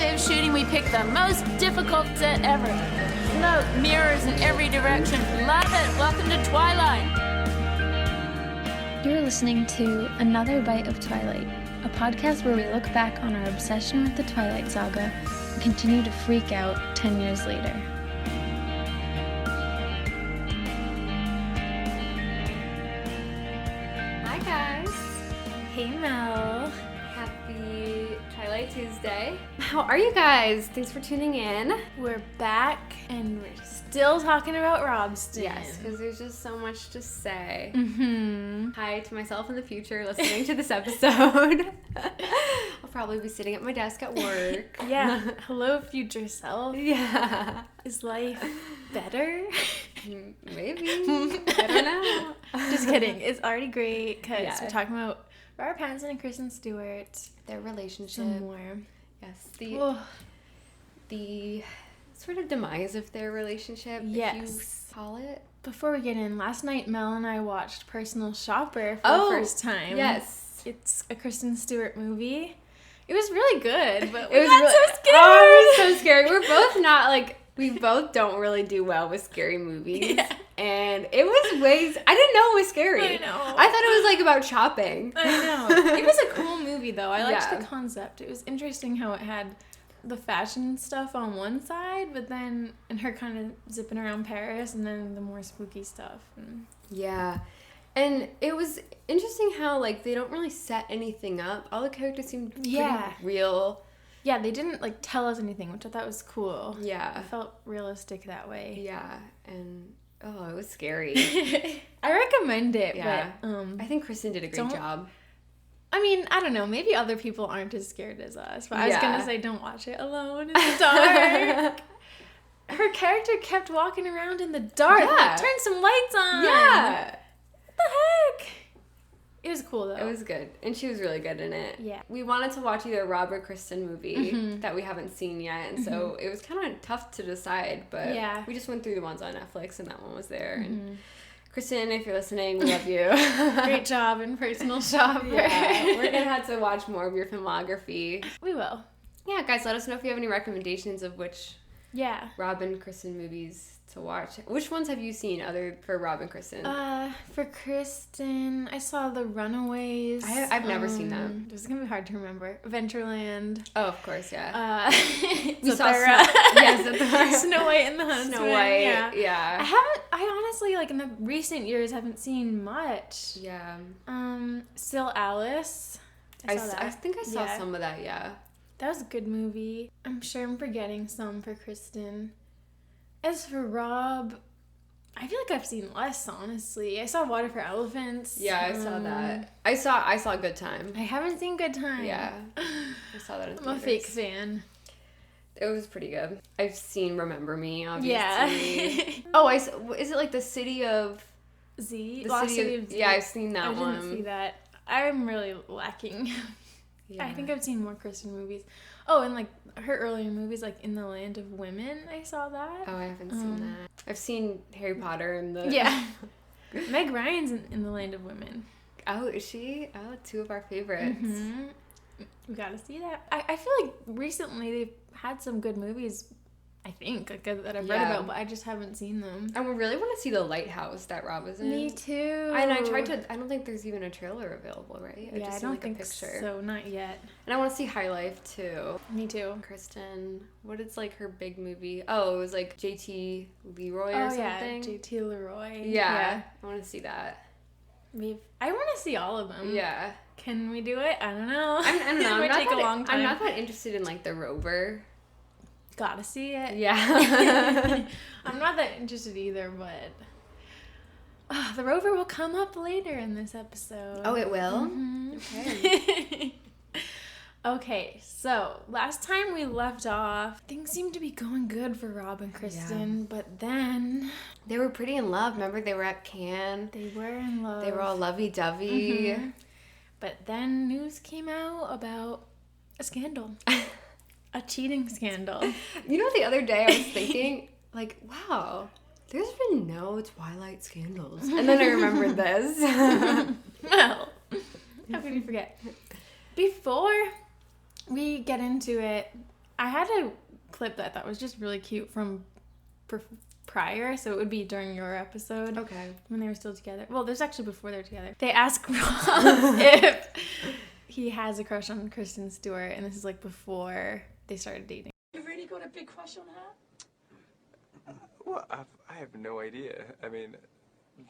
day of shooting, we picked the most difficult set ever. Smoke, mirrors in every direction. Love it. Welcome to Twilight. You're listening to Another Bite of Twilight, a podcast where we look back on our obsession with the Twilight Saga and continue to freak out 10 years later. Hi guys. Hey Mel. Happy Twilight Tuesday. How are you guys? Thanks for tuning in. We're back and we're still talking about Robsten. Yes, because there's just so much to say. Mm-hmm. Hi to myself in the future listening to this episode. I'll probably be sitting at my desk at work. Yeah. Hello, future self. Yeah. Is life better? Maybe. I don't know. Just kidding. It's already great because Yeah. we're talking about Robert Pattinson and Kristen Stewart. Their relationship. Some more. Yes. Oh. The sort of demise of their relationship, Yes. if you call it. Before we get in, last night Mel and I watched Personal Shopper for Oh, the first time. Yes. It's a Kristen Stewart movie. It was really good, but It was got really, so scared. Oh, it was so scary. We're both not like, we both don't really do well with scary movies. Yeah. And it was I didn't know it was scary. I know. I thought it was like about shopping. I know. It was a cool movie though. I liked Yeah. the concept. It was interesting how it had the fashion stuff on one side, but then and her kind of zipping around Paris, and then the more spooky stuff. And Yeah. And it was interesting how like they don't really set anything up. All the characters seemed pretty Yeah. real. yeah, they didn't like tell us anything, which I thought was cool. Yeah. It felt realistic that way. Yeah. And it was scary. I recommend it, Yeah. but I think Kristen did a great job. I mean, I don't know. Maybe other people aren't as scared as us, but I was Yeah. gonna say don't watch it alone in the dark. Her character kept walking around in the dark. Yeah. Like, turn some lights on. Yeah. What the heck? It was cool though. It was good. And she was really good in it. Yeah. We wanted to watch either a Rob or Kristen movie Mhm. that we haven't seen yet. And so it was kind of tough to decide. But Yeah. we just went through the ones on Netflix and that one was there. And Mhm. Kristen, if you're listening, we love you. Great job in Personal Shopper. Yeah. We're going to have to watch more of your filmography. We will. Yeah, guys, let us know if you have any recommendations of which Yeah. Rob and Kristen movies to watch. Which ones have you seen other for Rob and Kristen? For Kristen, I saw The Runaways. I've never seen them. This is gonna be hard to remember. Adventureland. Oh, of course, yeah. We saw yes, Snow White and the Huntsman. Snow White. Yeah. Yeah. I honestly, like, in the recent years, haven't seen much. Yeah. Still Alice. I saw that. I think I saw Yeah. some of that, yeah. That was a good movie. I'm sure I'm forgetting some for Kristen. As for Rob, I feel like I've seen less, honestly. I saw Water for Elephants. Yeah, I saw that. I saw Good Time. I haven't seen Good Time. Yeah. I saw that in I'm a theaters. fake fan. It was pretty good. I've seen Remember Me, obviously. Yeah. Is it like the city of... Z? The Lost City of Z. Yeah, I've seen that I one. didn't see that. I'm really lacking. Yeah. I think I've seen more Kristen movies. Oh, and like her earlier movies, like In the Land of Women, I saw that. Oh, I haven't seen that. I've seen Harry Potter and the... Yeah. Meg Ryan's in The Land of Women. Oh, is she? Oh, two of our favorites. Mm-hmm. We gotta see that. I feel like recently they've had some good movies, I think, like that I've read Yeah. about, but I just haven't seen them. And we really want to see The Lighthouse that Rob was in. Me too. And I tried to... I don't think there's even a trailer available, right? Yeah, I seen, don't like, think a picture. so. Not yet. And I want to see High Life, too. Me too. Kristen, what is like her big movie? Oh, it was like JT Leroy or Oh something. yeah, JT Leroy. Yeah, I want to see that. I want to see all of them. Yeah, Can we do it? I don't know. I don't know. It might take a long time. I'm not that interested in like the Rover. Gotta see it. Yeah. I'm not that interested either, but the Rover will come up later in this episode. Oh, it will. Mhm. Okay. Okay, so last time we left off, things seemed to be going good for Rob and Kristen, but then They were pretty in love. Remember, they were at Cannes. they were in love. They were all lovey-dovey. Mhm. But then news came out about a scandal. A cheating scandal. You know, the other day I was thinking, like, wow, there's been no Twilight scandals. And then I remembered this. Well, how could you forget? Before we get into it, I had a clip that I thought was just really cute from prior, so it would be during your episode. Okay. When they were still together. Well, there's actually before they were together. They ask Rob if he has a crush on Kristen Stewart, and this is like before they started dating. You really got a big crush on her? Well, I have no idea. I mean,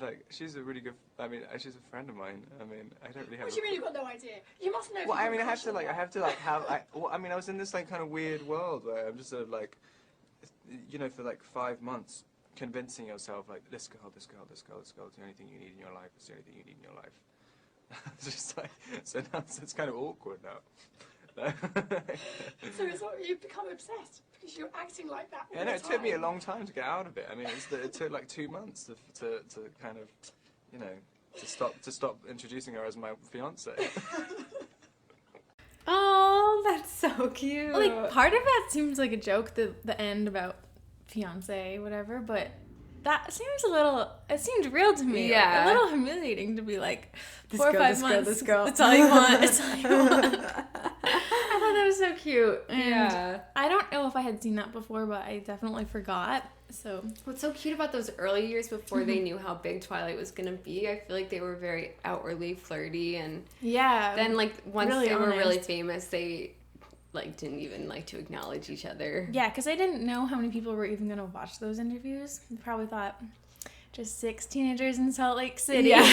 like, she's a really good, she's a friend of mine. I mean, I don't really have... What do you mean you got no idea? You must know. Well, I mean, I have to, I was in this, like, kind of weird world where I'm just sort of, like, you know, for, like, 5 months, convincing yourself, like, this girl is the only thing you need in your life. It's the only thing you need in your life. It's just like, so now it's kind of awkward now. So you've become obsessed because you're acting like that all Yeah, no, the it took me a time. long time to get out of it. I mean, it took like 2 months to kind of, you know, to stop introducing her as my fiance. Oh, that's so cute. Like, part of that seems like a joke, the end about fiance, whatever, but that seems it seemed real to me. Yeah. Like, a little humiliating to be like, This 4 or girl, 5 this girl, months. this girl. It's all you want. It's all you want. I thought that was so cute. And Yeah. I don't know if I had seen that before, but I definitely forgot. So What's so cute about those early years before they knew how big Twilight was gonna be, I feel like they were very outwardly flirty, and yeah. then like once really they were really honest. famous, they like didn't even like to acknowledge each other. Yeah, because I didn't know how many people were even going to watch those interviews. They probably thought, just 6 teenagers in Salt Lake City. Yeah.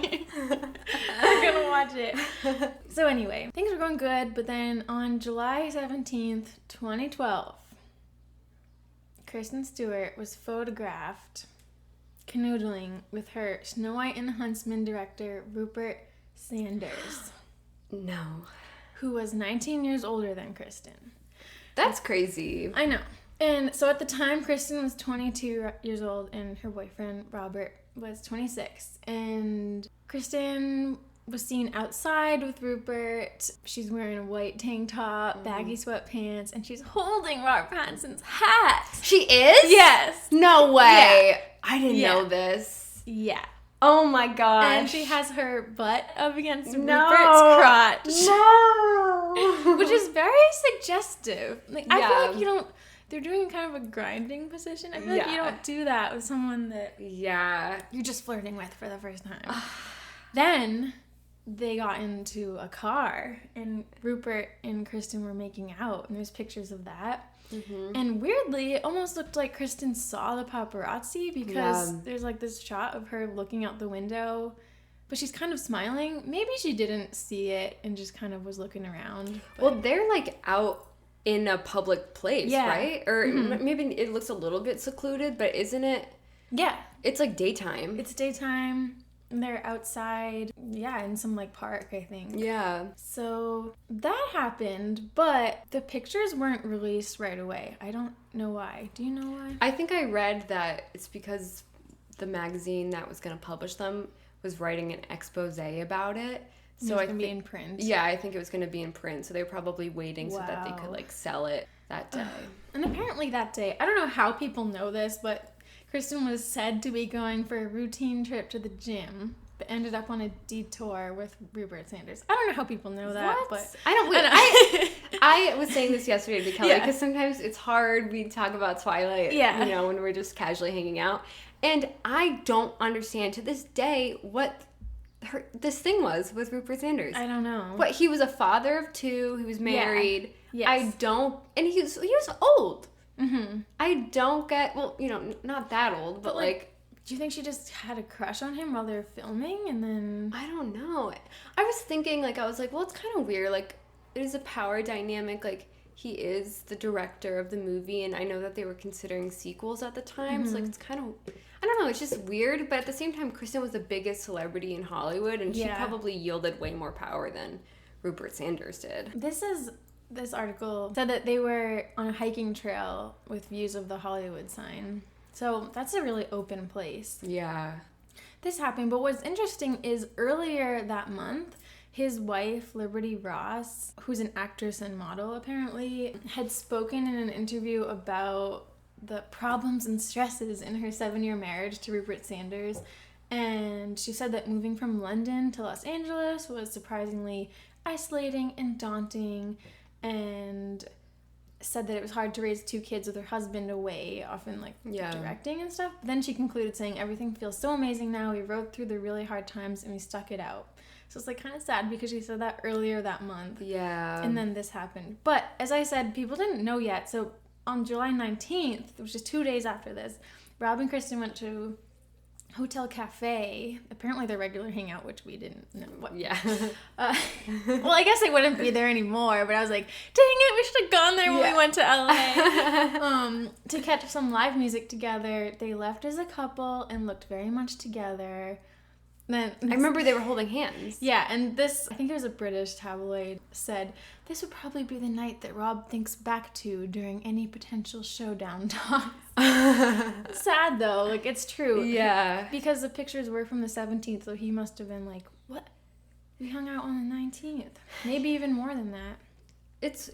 They're going to watch it. So anyway, things were going good, but then on July 17th, 2012, Kristen Stewart was photographed canoodling with her Snow White and the Huntsman director, Rupert Sanders, No. who was 19 years older than Kristen. That's crazy. I know. And so at the time, Kristen was 22 years old and her boyfriend, Robert, was 26. And Kristen was seen outside with Rupert. She's wearing a white tank top, baggy sweatpants, and she's holding Robert Pattinson's hat. She is? Yes. No way. Yeah. I didn't Yeah. know this. Yeah. Oh my gosh. And she has her butt up against No. Rupert's crotch. No. Which is very suggestive. Like, I feel Yeah. like you don't... They're doing kind of a grinding position. I feel like you Yeah. don't do that with someone that Yeah. you're just flirting with for the first time. Then they got into a car, and Rupert and Kristen were making out, and there's pictures of that. Mm-hmm. And weirdly, it almost looked like Kristen saw the paparazzi because Yeah. there's like this shot of her looking out the window, but she's kind of smiling. Maybe she didn't see it and just kind of was looking around. But Well, they're like out in a public place, Yeah. right? Or Mhm. maybe it looks a little bit secluded, but isn't it? yeah, It's like daytime. it's daytime. And they're outside, yeah, in some like park, I think. Yeah. So that happened, but the pictures weren't released right away. I don't know why. Do you know why? I think I read that it's because the magazine that was going to publish them was writing an expose about it. So It's I gonna think be in print. Yeah, I think it was going to be in print. So they were probably waiting so that they could Wow. like sell it that day. And apparently that day, I don't know how people know this, but Kristen was said to be going for a routine trip to the gym, but ended up on a detour with Rupert Sanders. I don't know how people know that, What? but I don't. I I was saying this yesterday to Kelly Yeah. because sometimes it's hard. We talk about Twilight, Yeah. you know, when we're just casually hanging out, and I don't understand to this day what this thing was with Rupert Sanders. I don't know. What, he was a father of 2. He was married. Yes. I don't, and he was old. Mm-hmm. I don't get. Well, you know, not that old, but like do you think she just had a crush on him while they were filming, and then? I don't know. I was thinking, like, I was like, well, it's kind of weird. Like, it is a power dynamic. Like, he is the director of the movie, and I know that they were considering sequels at the time. So, like, it's kind of, I don't know, it's just weird. But at the same time, Kristen was the biggest celebrity in Hollywood, and she Yeah. probably yielded way more power than Rupert Sanders did. This article said that they were on a hiking trail with views of the Hollywood sign. So that's a really open place. Yeah. This happened, but what's interesting is earlier that month, his wife, Liberty Ross, who's an actress and model apparently, had spoken in an interview about the problems and stresses in her 7-year marriage to Rupert Sanders. And she said that moving from London to Los Angeles was surprisingly isolating and daunting. And said that it was hard to raise 2 kids with her husband away, often like Yeah. directing and stuff. Then she concluded saying, everything feels so amazing now. We rode through the really hard times and we stuck it out. So it's like kind of sad because she said that earlier that month. Yeah. And then this happened. But as I said, people didn't know yet. So on July 19th, which is 2 days after this, Rob and Kristen went to Hotel Cafe, apparently their regular hangout, which we didn't know. What? Yeah. Well, I guess I wouldn't be there anymore, but I was like, dang it, we should have gone there when we went to LA. To catch some live music together. They left as a couple and looked very much together. Then I remember they were holding hands. Yeah, and this, I think it was a British tabloid, said, this would probably be the night that Rob thinks back to during any potential showdown talks. Sad though, like it's true. Yeah. Because the pictures were from the 17th, so he must have been like, what? We hung out on the 19th. Maybe even more than that. It's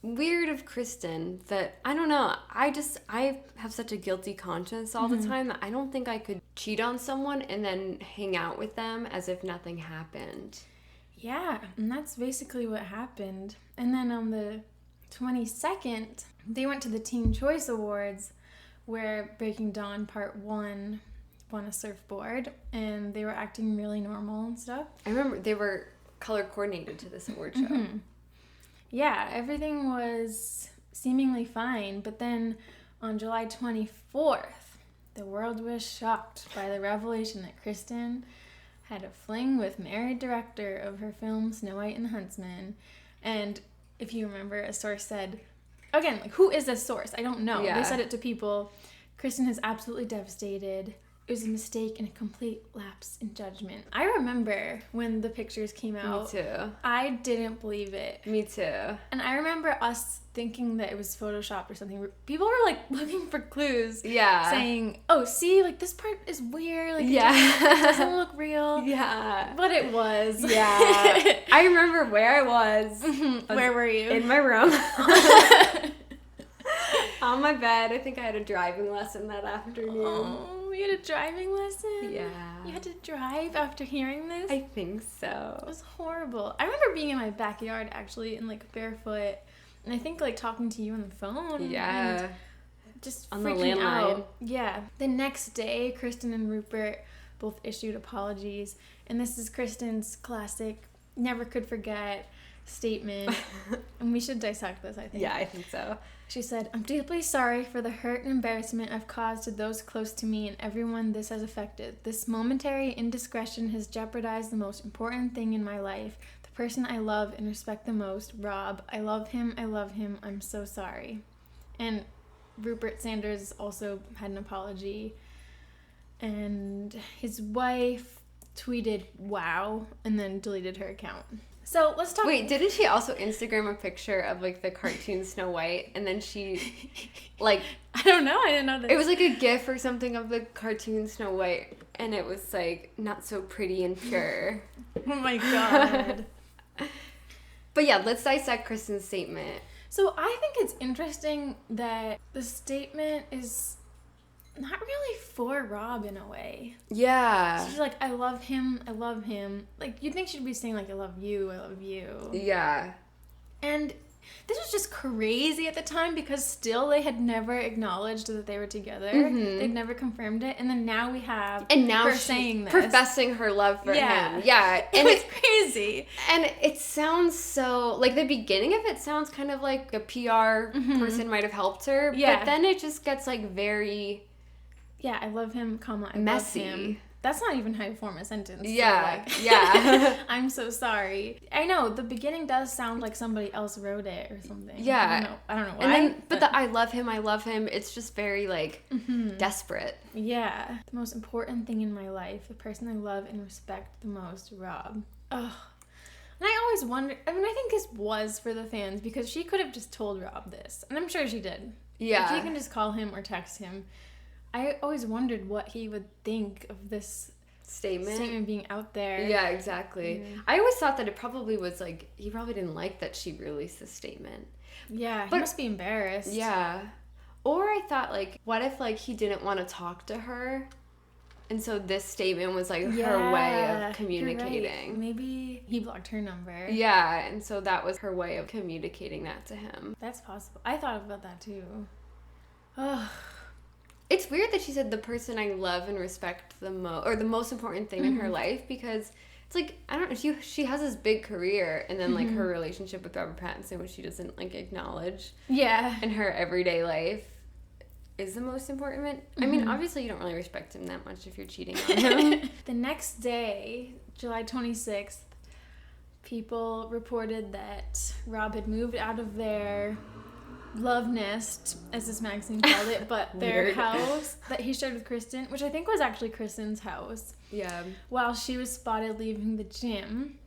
weird of Kristen that, I don't know, I have such a guilty conscience all the time that I don't think I could cheat on someone and then hang out with them as if nothing happened. Yeah, and that's basically what happened. And then on the 22nd, they went to the Teen Choice Awards where Breaking Dawn Part 1 won a surfboard, and they were acting really normal and stuff. I remember they were color coordinated to this award show. Yeah, everything was seemingly fine, but then on July 24th, the world was shocked by the revelation that Kristen had a fling with married director of her film Snow White and the Huntsman. And if you remember, a source said, again, like, who is this source? I don't know. Yeah. They said it to people. Kristen is absolutely devastated. It was a mistake and a complete lapse in judgment. I remember when the pictures came out. Me too. I didn't believe it. Me too. And I remember us thinking that it was photoshopped or something. People were like looking for clues. Yeah. Saying, oh, see, like this part is weird. Like, Yeah. it doesn't look real. Yeah. But it was. Yeah. I remember where I was. Where were you? In my room. On my bed. I think I had a driving lesson that afternoon. Oh, you had a driving lesson? Yeah. You had to drive after hearing this? I think so. It was horrible. I remember being in my backyard, actually, in, like, barefoot. And I think, like, talking to you on the phone. Yeah. And just On the freaking landline. out. Yeah. The next day, Kristen and Rupert both issued apologies. And this is Kristen's classic, never could forget statement. And we should dissect this, I think. Yeah, I think so. She said, I'm deeply sorry for the hurt and embarrassment I've caused to those close to me and everyone this has affected. This momentary indiscretion has jeopardized the most important thing in my life. The person I love and respect the most, Rob. I love him. I'm so sorry. And Rupert Sanders also had an apology. And his wife tweeted, wow, and then deleted her account. So let's talk. Wait, didn't she also Instagram a picture of like the cartoon Snow White, and then she, like, I don't know. I didn't know that. it was like a GIF or something of the cartoon Snow White, and it was like not so pretty and pure. Oh my god. But yeah, let's dissect Kristen's statement. So I think it's interesting that the statement is not really for Rob in a way. Yeah. She's like, I love him. Like, you'd think she'd be saying, like, I love you. Yeah. And this was just crazy at the time because still they had never acknowledged that they were together. They'd never confirmed it. And then now we have And now her she's saying this. professing her love for Yeah. him. Yeah. It And was crazy. And it sounds so, like, the beginning of it sounds kind of like a PR person might have helped her. Yeah. But then it just gets, like, very Yeah, I love him, I messy. love him. That's not even how you form a sentence. So, Yeah, like, yeah. I'm so sorry. I know, the beginning does sound like somebody else wrote it or something. Yeah. I don't know why. And then, but the I love him, it's just very, like, desperate. Yeah. The most important thing in my life, the person I love and respect the most, Rob. Ugh. And I always wondered, I think this was for the fans because she could have just told Rob this. And I'm sure she did. Yeah. If you can just call him or text him. I always wondered what he would think of this statement being out there. Yeah, exactly. I always thought that it probably was, like, he probably didn't like that she released this statement. Yeah, he But- must be embarrassed. Yeah. Or I thought, like, what if, like, he didn't want to talk to her? And so this statement was like her way Yeah, of communicating. you're right. Maybe he blocked her number. Yeah, and so that was her way of communicating that to him. That's possible. I thought about that too. Ugh. It's weird that she said the person I love and respect the most, or the most important thing in her life, because it's like, I don't know, she has this big career, and then like her relationship with Robert Pattinson, which she doesn't like acknowledge Yeah. in her everyday life, is the most important. I mean, obviously you don't really respect him that much if you're cheating on him. The next day, July 26th, people reported that Rob had moved out of their love nest, as this magazine called it, but their Weird. house that he shared with Kristen, which I think was actually Kristen's house, Yeah. while she was spotted leaving the gym,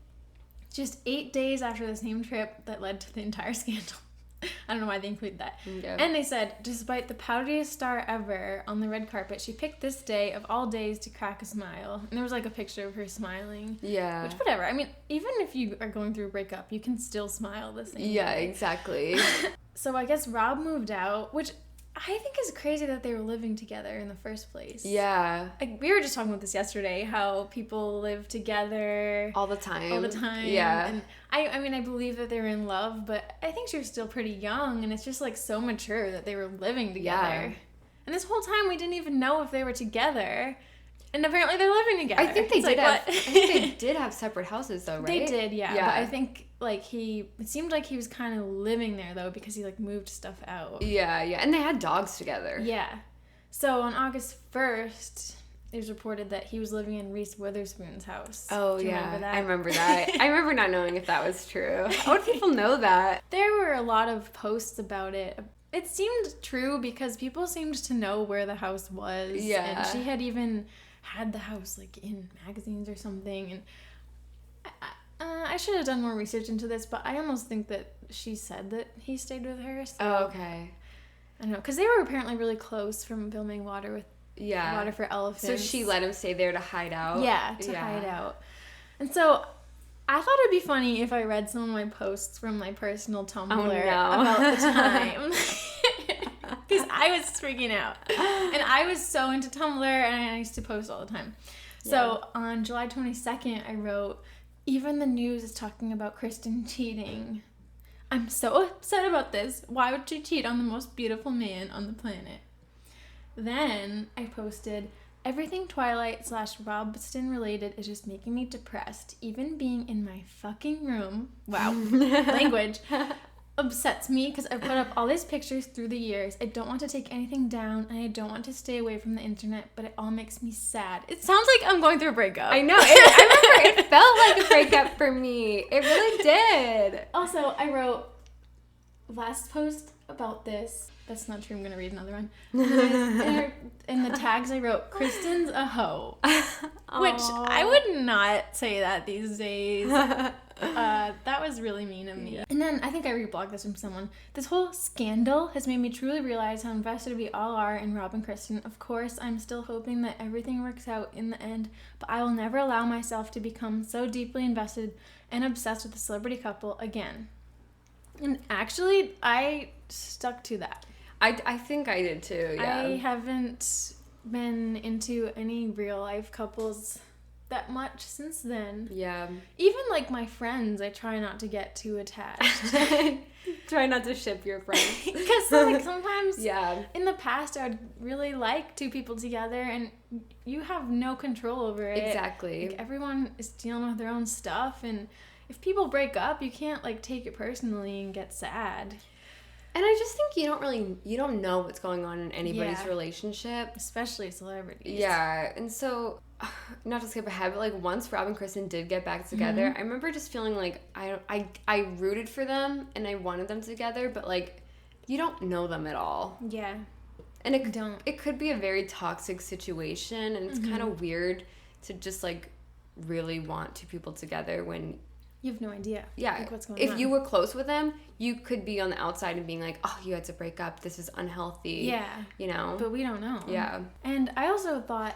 just 8 days after the same trip that led to the entire scandal. I don't know why they include that. Yeah. And they said, despite the powderiest star ever on the red carpet, she picked this day of all days to crack a smile. And there was like a picture of her smiling. Yeah. Which, whatever. I mean, even if you are going through a breakup, you can still smile the same Yeah, way. exactly. So I guess Rob moved out, which I think is crazy that they were living together in the first place. Yeah. Like, we were just talking about this yesterday, how people live together All the time. all the time. Yeah. And I mean, I believe that they were in love, but I think she was still pretty young, and it's just like so mature that they were living together. Yeah. And this whole time we didn't even know if they were together, and apparently they're living together. I think they It's did like, have. what? I think they did have separate houses though, right? They did, yeah. Yeah. But I think like it seemed like he was kind of living there though, because he like moved stuff out. Yeah, yeah, and they had dogs together. Yeah. So on August 1st, it was reported that he was living in Reese Witherspoon's house. Oh Do you yeah, remember that? I remember that. I remember not knowing if that was true. How would people know that? There were a lot of posts about it. It seemed true because people seemed to know where the house was. Yeah. And she had even had the house like in magazines or something. And I should have done more research into this, but I almost think that she said that he stayed with her. So Oh, okay. I don't know, because they were apparently really close from filming Water Yeah. for Elephants. So she let him stay there to hide out. Yeah, to hide out. And so I thought it'd be funny if I read some of my posts from my personal Tumblr about the time. Because I was freaking out. And I was so into Tumblr, and I used to post all the time. So on July 22nd, I wrote, "Even the news is talking about Kristen cheating. I'm so upset about this. Why would she cheat on the most beautiful man on the planet?" Then I posted, "Everything Twilight / Robsten related is just making me depressed. Even being in my fucking room," wow, language, "upsets me because I put up all these pictures through the years. I don't want to take anything down, and I don't want to stay away from the internet, but it all makes me sad." It sounds like I'm going through a breakup. I know. I remember it felt like a breakup for me. It really did. Also, I wrote last post about this. That's not true. I'm going to read another one. In the tags, I wrote, "Kristen's a hoe," which I would not say that these days. That was really mean of me. Yeah. And then I think I reblogged this from someone. "This whole scandal has made me truly realize how invested we all are in Rob and Kristen. Of course, I'm still hoping that everything works out in the end, but I will never allow myself to become so deeply invested and obsessed with the celebrity couple again." And actually, I stuck to that. I think I did too, yeah. I haven't been into any real life couples that much since then. Yeah. Even like my friends, I try not to get too attached. Try not to ship your friends. Because like sometimes Yeah. in the past I would really like two people together, and you have no control over it. Exactly. Like, everyone is dealing with their own stuff, and if people break up, you can't like take it personally and get sad. And I just think you don't know what's going on in anybody's Yeah. relationship. Especially celebrities. Yeah, and so, not to skip ahead, but like once Rob and Kristen did get back together, I remember just feeling like I rooted for them and I wanted them together, but like you don't know them at all, Yeah. and I don't. it could be a very toxic situation, and it's kind of weird to just like really want two people together when. You have no idea. Yeah, Like, what's going if on. you were close with them, you could be on the outside and being like, "Oh, you had to break up. This is unhealthy." Yeah. you know. But we don't know. Yeah. And I also thought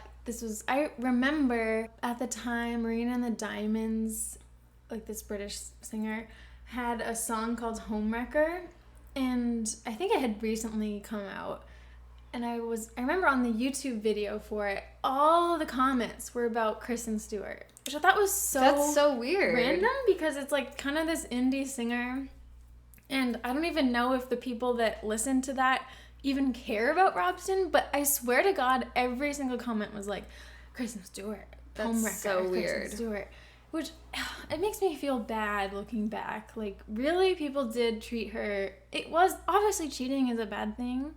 I remember at the time Marina and the Diamonds, like this British singer, had a song called Homewrecker, and I think it had recently come out. And I remember on the YouTube video for it, all the comments were about Kristen Stewart, which I thought was That's so weird. random, because it's like kind of this indie singer, and I don't even know if the people that listen to that even care about Robsten, but I swear to God, every single comment was like, Kristen Stewart, That's so weird. Kristen Stewart. Which, it makes me feel bad looking back. Like, really, people did treat her... It was... Obviously, cheating is a bad thing.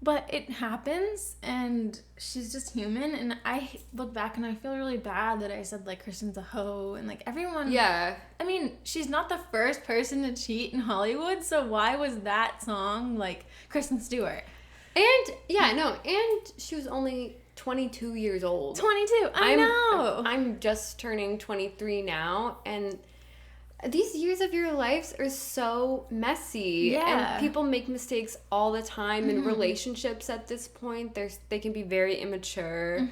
But it happens, and she's just human. And I look back, and I feel really bad that I said, like, Kristen's a hoe. And, like, everyone... Yeah. I mean, she's not the first person to cheat in Hollywood, so why was that song, like, Kristen Stewart? And, yeah, no, and she was only 22 years old. 22, I know! I'm just turning 23 now, and these years of your lives are so messy. Yeah. And people make mistakes all the time in relationships at this point. They can be very immature.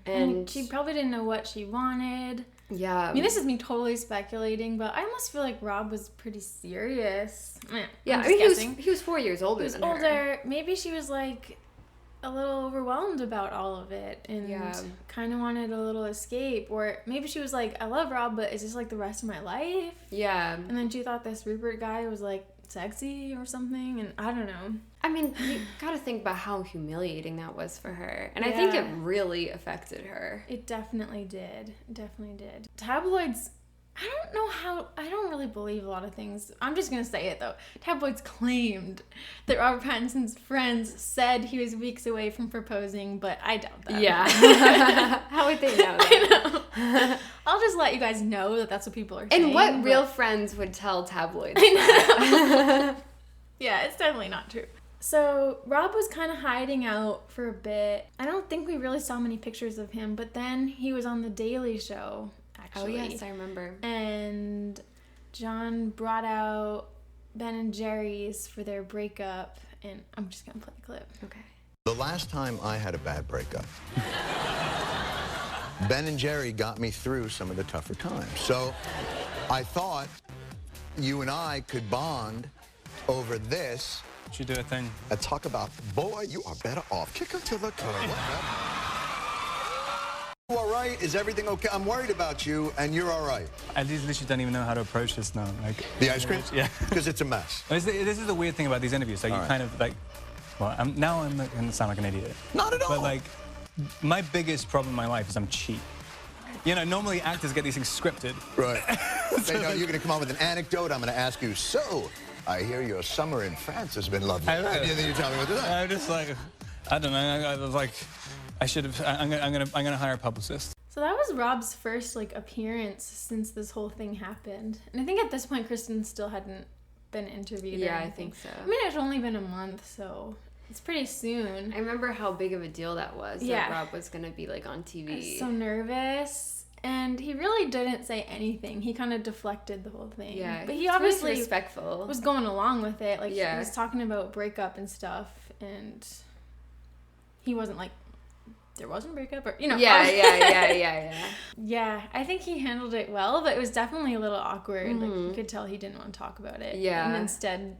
And she probably didn't know what she wanted. Yeah. I mean, this is me totally speculating, but I almost feel like Rob was pretty serious. Yeah, I'm I mean, just guessing. he was 4 years older He was than her. older. Maybe she was like a little overwhelmed about all of it and kind of wanted a little escape. Or maybe she was like, I love Rob, but is this like the rest of my life? Yeah. And then she thought this Rupert guy was like sexy or something, and I don't know. I mean, you gotta think about how humiliating that was for her. And I think it really affected her. It definitely did. It definitely did. Tabloids, I don't really believe a lot of things. I'm just going to say it though. Tabloids claimed that Robert Pattinson's friends said he was weeks away from proposing, but I doubt that. Yeah. How would they know that? I know. I'll just let you guys know that that's what people are saying. And what real friends would tell tabloids? Yeah, it's definitely not true. So Rob was kind of hiding out for a bit. I don't think we really saw many pictures of him, but then he was on The Daily Show, actually. Oh, yes, I remember. And John brought out Ben and Jerry's for their breakup, and I'm just going to play the clip. Okay. The last time I had a bad breakup, Ben and Jerry got me through some of the tougher times. So I thought you and I could bond over this. Should do a thing. And talk about, boy, you are better off. Kick her to the curb. You all right? Is everything okay? I'm worried about you, and you're all right. I literally don't even know how to approach this now. Like The ice cream? Yeah. Because it's a mess. This is the weird thing about these interviews. Like, All you right. kind of like, well, I'm going to sound like an idiot. Not at all. But like, my biggest problem in my life is I'm cheap. You know, normally actors get these things scripted. Right. They know you're going to come on with an anecdote. I'm going to ask you, so, I hear your summer in France has been lovely. I know. And then you tell me what to say. I'm just like, I don't know. I was like, I should have. I'm gonna hire a publicist. So that was Rob's first like appearance since this whole thing happened. And I think at this point Kristen still hadn't been interviewed. Yeah, or I anything. think so. I mean, it's only been a month, so it's pretty soon. I remember how big of a deal that was. Yeah. That Rob was going to be like on I TV. was so nervous. And he really didn't say anything. He kind of deflected the whole thing. Yeah. But he it's obviously really respectful. was going along with it. Like, Yeah. he was talking about breakup and stuff. And he wasn't like, there wasn't breakup. Or, you know. Yeah. Yeah, I think he handled it well. But it was definitely a little awkward. Like, you could tell he didn't want to talk about it. Yeah. And instead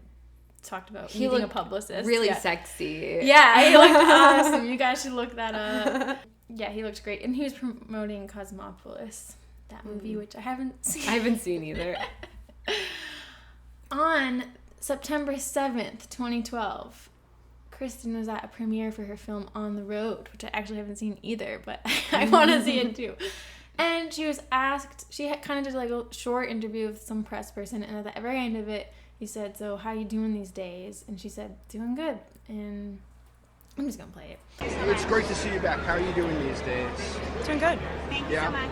talked about He meeting a looked publicist. Really yeah. sexy. Yeah, he looked awesome. You guys should look that up. Yeah, he looked great. And he was promoting Cosmopolis, that movie, which I haven't seen. I haven't seen either. On September 7th, 2012, Kristen was at a premiere for her film On the Road, which I actually haven't seen either, but I want to see it too. And she was asked, she had kind of did like a short interview with some press person, and at the very end of it, he said, so how you doing these days? And she said, doing good. And I'm just going to play it. It's great to see you back. How are you doing these days? Doing good. Thank you Yeah. so much.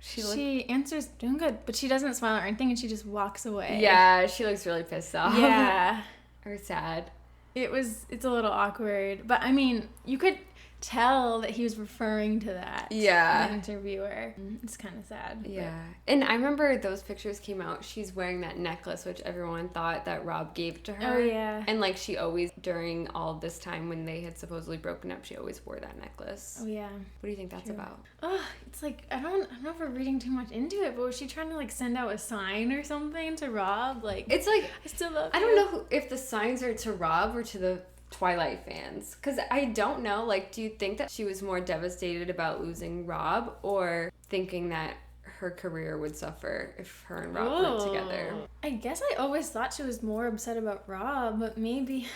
She answers, doing good, but she doesn't smile or anything, and she just walks away. Yeah, she looks really pissed off. Yeah. Or sad. It's a little awkward, but I mean, you could tell that he was referring to that. Yeah. The interviewer. It's kind of sad. Yeah. And I remember those pictures came out. She's wearing that necklace, which everyone thought that Rob gave to her. Oh, yeah. And like she always, during all this time when they had supposedly broken up, she always wore that necklace. Oh, yeah. What do you think that's about? Oh, it's like, I don't know if we're reading too much into it, but was she trying to like send out a sign or something to Rob? Like, It's like, I still love I you. don't know if the signs are to Rob or to the Twilight fans, because I don't know, like, do you think that she was more devastated about losing Rob, or thinking that her career would suffer if her and Rob weren't together? I guess I always thought she was more upset about Rob, but maybe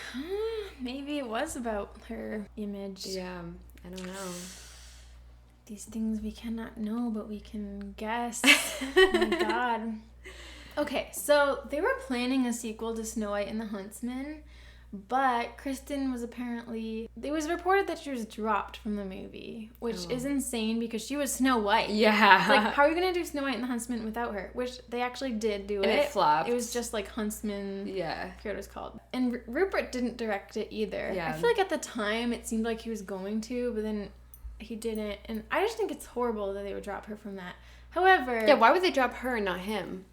it was about her image. Yeah, I don't know. These things we cannot know, but we can guess. Oh my god. Okay, so they were planning a sequel to Snow White and the Huntsman, but Kristen was apparently... It was reported that she was dropped from the movie, which is insane because she was Snow White. Yeah. Like, how are you going to do Snow White and the Huntsman without her? Which they actually did do And it flopped. It was just like Huntsman... Yeah. I forget what it was called. And Rupert didn't direct it either. Yeah. I feel like at the time it seemed like he was going to, but then he didn't. And I just think it's horrible that they would drop her from that. However... Yeah, why would they drop her and not him?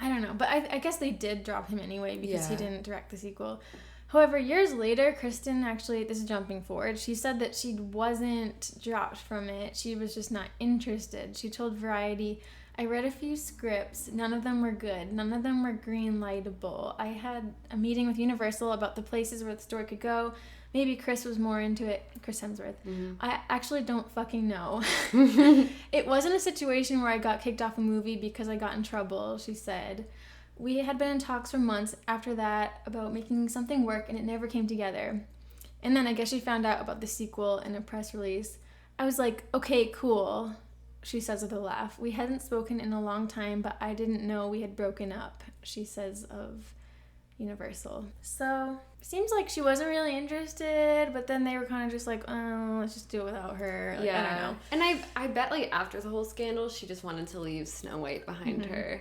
I don't know, but I guess they did drop him anyway because he Yeah. didn't direct the sequel. However, years later, Kristen actually, this is jumping forward, she said that she wasn't dropped from it. She was just not interested. She told Variety, I read a few scripts. None of them were good. None of them were green-lightable. I had a meeting with Universal about the places where the story could go. Maybe Chris was more into it. Chris Hemsworth. Mm-hmm. I actually don't fucking know. It wasn't a situation where I got kicked off a movie because I got in trouble, she said. We had been in talks for months after that about making something work, and it never came together. And then I guess she found out about the sequel in a press release. I was like, okay, cool, she says with a laugh. We hadn't spoken in a long time, but I didn't know we had broken up, she says of Universal. So, seems like she wasn't really interested, but then they were kind of just like, oh, let's just do it without her. Like, I don't know. And I bet, like, after the whole scandal, she just wanted to leave Snow White behind her.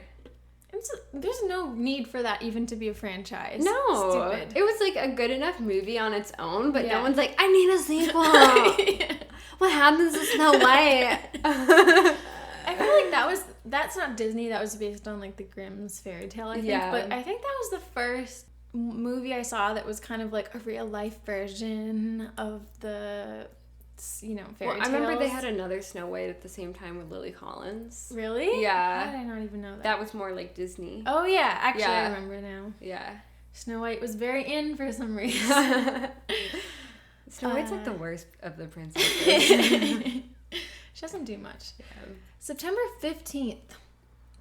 There's no need for that even to be a franchise. No. Stupid. It was, like, a good enough movie on its own, but Yeah. no one's like, I need a sequel. What happens to Snow White? I feel like that's not Disney, that was based on like the Grimm's fairy tale, I think. Yeah. But I think that was the first movie I saw that was kind of like a real life version of the, fairy tales. I remember they had another Snow White at the same time with Lily Collins. Really? Yeah. How did I not even know that? That was more like Disney. Oh yeah, actually I Yeah. remember now. Yeah. Snow White was very in for some reason. Snow White's like the worst of the princesses. She doesn't do much. Yeah. September 15th,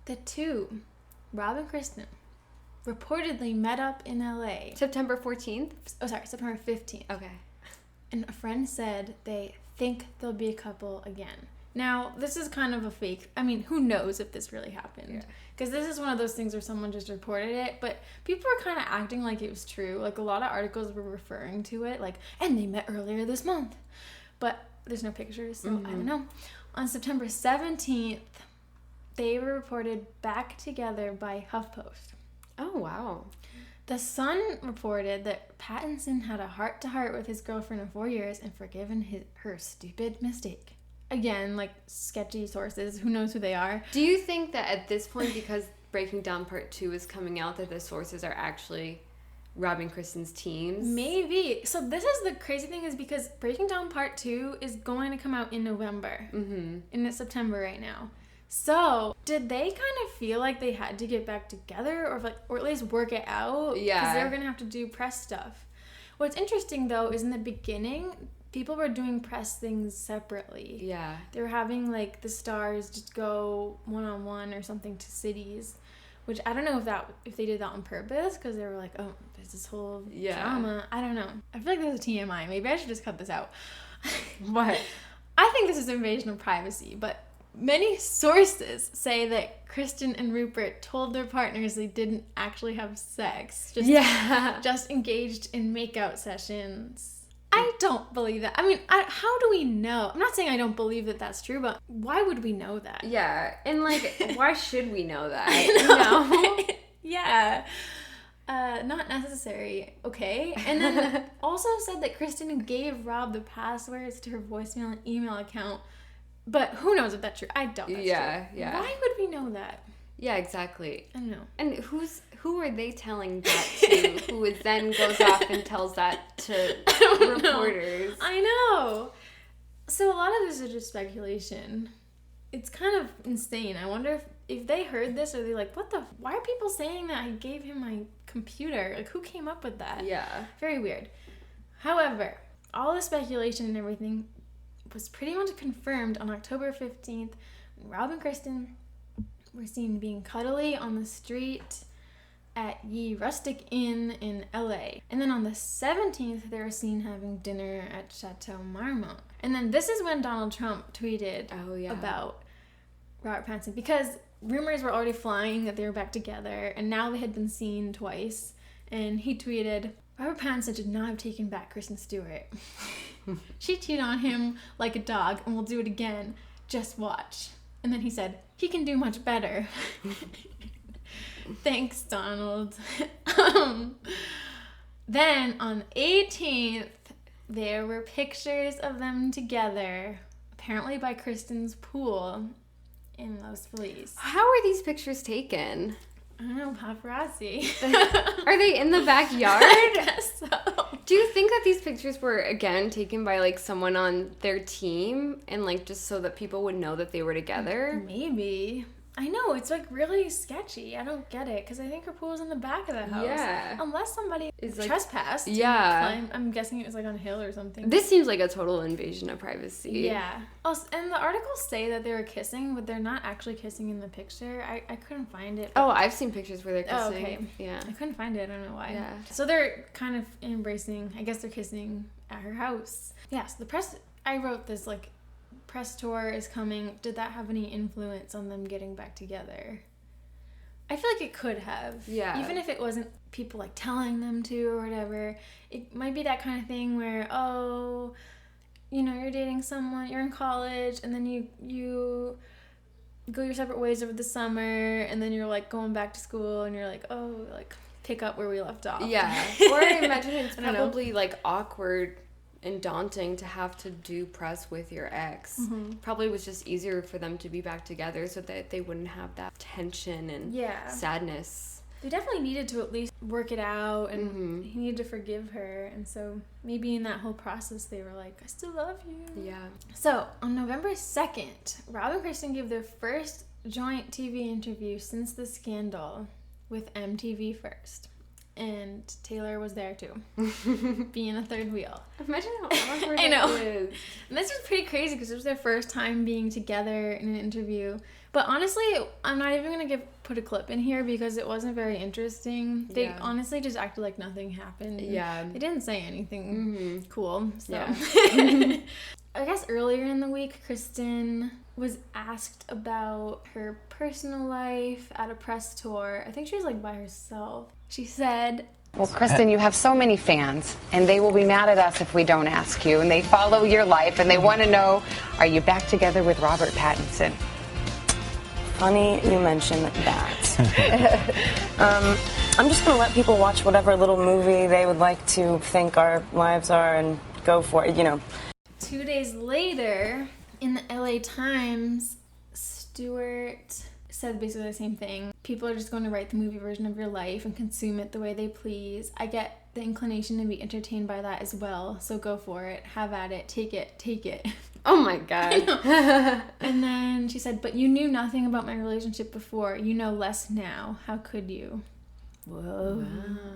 the two, Rob and Kristen, reportedly met up in LA. September 14th? Oh, sorry, September 15th. Okay. And a friend said they think they'll be a couple again. Now, this is kind of a fake. I mean, who knows if this really happened? Because this is one of those things where someone just reported it, but people were kind of acting like it was true. Like, a lot of articles were referring to it, like, and they met earlier this month. But there's no pictures, so I don't know. On September 17th, they were reported back together by HuffPost. Oh, wow. The Sun reported that Pattinson had a heart-to-heart with his girlfriend of 4 years and forgiven her stupid mistake. Again, like, sketchy sources. Who knows who they are? Do you think that at this point, because Breaking Down Part 2 is coming out, that the sources are actually Rob and Kristen's teams? Maybe. So this is the crazy thing, is because Breaking Down Part 2 is going to come out in November. Mm-hmm. And it's September right now. So, did they kind of feel like they had to get back together, or at least work it out? Yeah. Because they were going to have to do press stuff. What's interesting, though, is in the beginning, people were doing press things separately. Yeah. They were having, like, the stars just go one-on-one or something to cities, which I don't know if they did that on purpose, because they were like, oh, there's this whole drama. I don't know. I feel like this is TMI. Maybe I should just cut this out. What? I think this is invasion of privacy, but many sources say that Kristen and Rupert told their partners they didn't actually have sex. Just engaged in makeout sessions. I don't believe that. I mean, how do we know? I'm not saying I don't believe that that's true, but why would we know that? Yeah. And, like, why should we know that? You know? Yeah. not necessary, okay? And then also said that Kristen gave Rob the passwords to her voicemail and email account, but who knows if that's true? I doubt that's true. Yeah. Why would we know that? Yeah, exactly. I don't know. And who are they telling that to? Who then goes off and tells that to reporters? I know. So a lot of this is just speculation. It's kind of insane. I wonder if they heard this, are they like, why are people saying that I gave him my computer? Like, who came up with that? Yeah. Very weird. However, all the speculation and everything was pretty much confirmed on October 15th when Rob and Kristen were seen being cuddly on the street at Ye Rustic Inn in LA. And then on the 17th, they were seen having dinner at Chateau Marmont. And then this is when Donald Trump tweeted about Robert Pattinson, because rumors were already flying that they were back together, and now they had been seen twice. And he tweeted, Robert Pattinson should not have taken back Kristen Stewart. She cheated on him like a dog and will do it again. Just watch. And then he said, he can do much better. Thanks, Donald. Then on 18th, there were pictures of them together, apparently by Kristen's pool in Los Feliz. How are these pictures taken? I don't know, paparazzi. Are they in the backyard? I guess so. Do you think that these pictures were, again, taken by, like, someone on their team and, like, just so that people would know that they were together? Maybe. I know, it's, like, really sketchy. I don't get it, because I think her pool's in the back of the house. Yeah. Unless somebody Is, like, trespassed. Yeah. I'm guessing it was, like, on a hill or something. This seems like a total invasion of privacy. Yeah. Oh, and the articles say that they were kissing, but they're not actually kissing in the picture. I couldn't find it. Oh, I've seen pictures where they're kissing. Oh, okay. Yeah. I couldn't find it. I don't know why. Yeah. So they're kind of embracing. I guess they're kissing at her house. Yeah. So the press. I wrote this, like, press tour is coming. Did that have any influence on them getting back together? I feel like it could have. Yeah. Even if it wasn't people, like, telling them to or whatever. It might be that kind of thing where, oh, you know, you're dating someone, you're in college, and then you go your separate ways over the summer, and then you're, like, going back to school, and you're like, oh, like, pick up where we left off. Yeah. Or I imagine it's I don't know. probably, like, awkward and daunting to have to do press with your ex. Mm-hmm. Probably was just easier for them to be back together so that they wouldn't have that tension and sadness. They definitely needed to at least work it out, and he needed to forgive her, and so maybe in that whole process they were like, I still love you. Yeah. So on November 2nd, Rob and Kristen gave their first joint TV interview since the scandal with MTV First. And Taylor was there too, being a third wheel. Imagine how awkward I know. it is. And this was pretty crazy because it was their first time being together in an interview. But honestly, I'm not even going to put a clip in here because it wasn't very interesting. They honestly just acted like nothing happened. Yeah. They didn't say anything cool. So Yeah. I guess earlier in the week, Kristen was asked about her personal life at a press tour. I think she was, like, by herself. She said, well, Kristen, you have so many fans, and they will be mad at us if we don't ask you. And they follow your life, and they want to know, are you back together with Robert Pattinson? Funny you mention that. I'm just going to let people watch whatever little movie they would like to think our lives are and go for it, you know. 2 days later, in the LA Times, Stewart said basically the same thing. People are just going to write the movie version of your life and consume it the way they please. I get the inclination to be entertained by that as well, so go for it. Have at it. Take it. Oh my God. And then she said, but you knew nothing about my relationship before. You know less now. How could you? Whoa.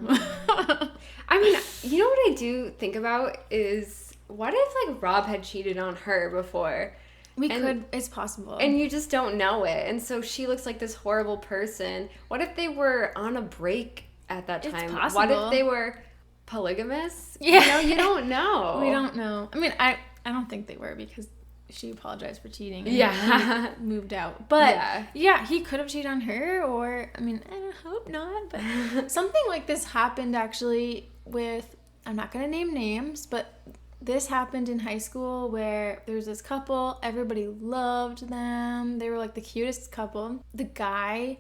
Wow. I mean, you know what I do think about is, what if, like, Rob had cheated on her before? It's possible. And you just don't know it. And so she looks like this horrible person. What if they were on a break at that time? It's possible. What if they were polygamous? Yeah. You know, you don't know. We don't know. I mean, I don't think they were because she apologized for cheating. And Yeah. he moved out. But yeah, he could have cheated on her, or, I mean, I hope not. But something like this happened actually with, I'm not going to name names, but this happened in high school where there was this couple. Everybody loved them. They were like the cutest couple. The guy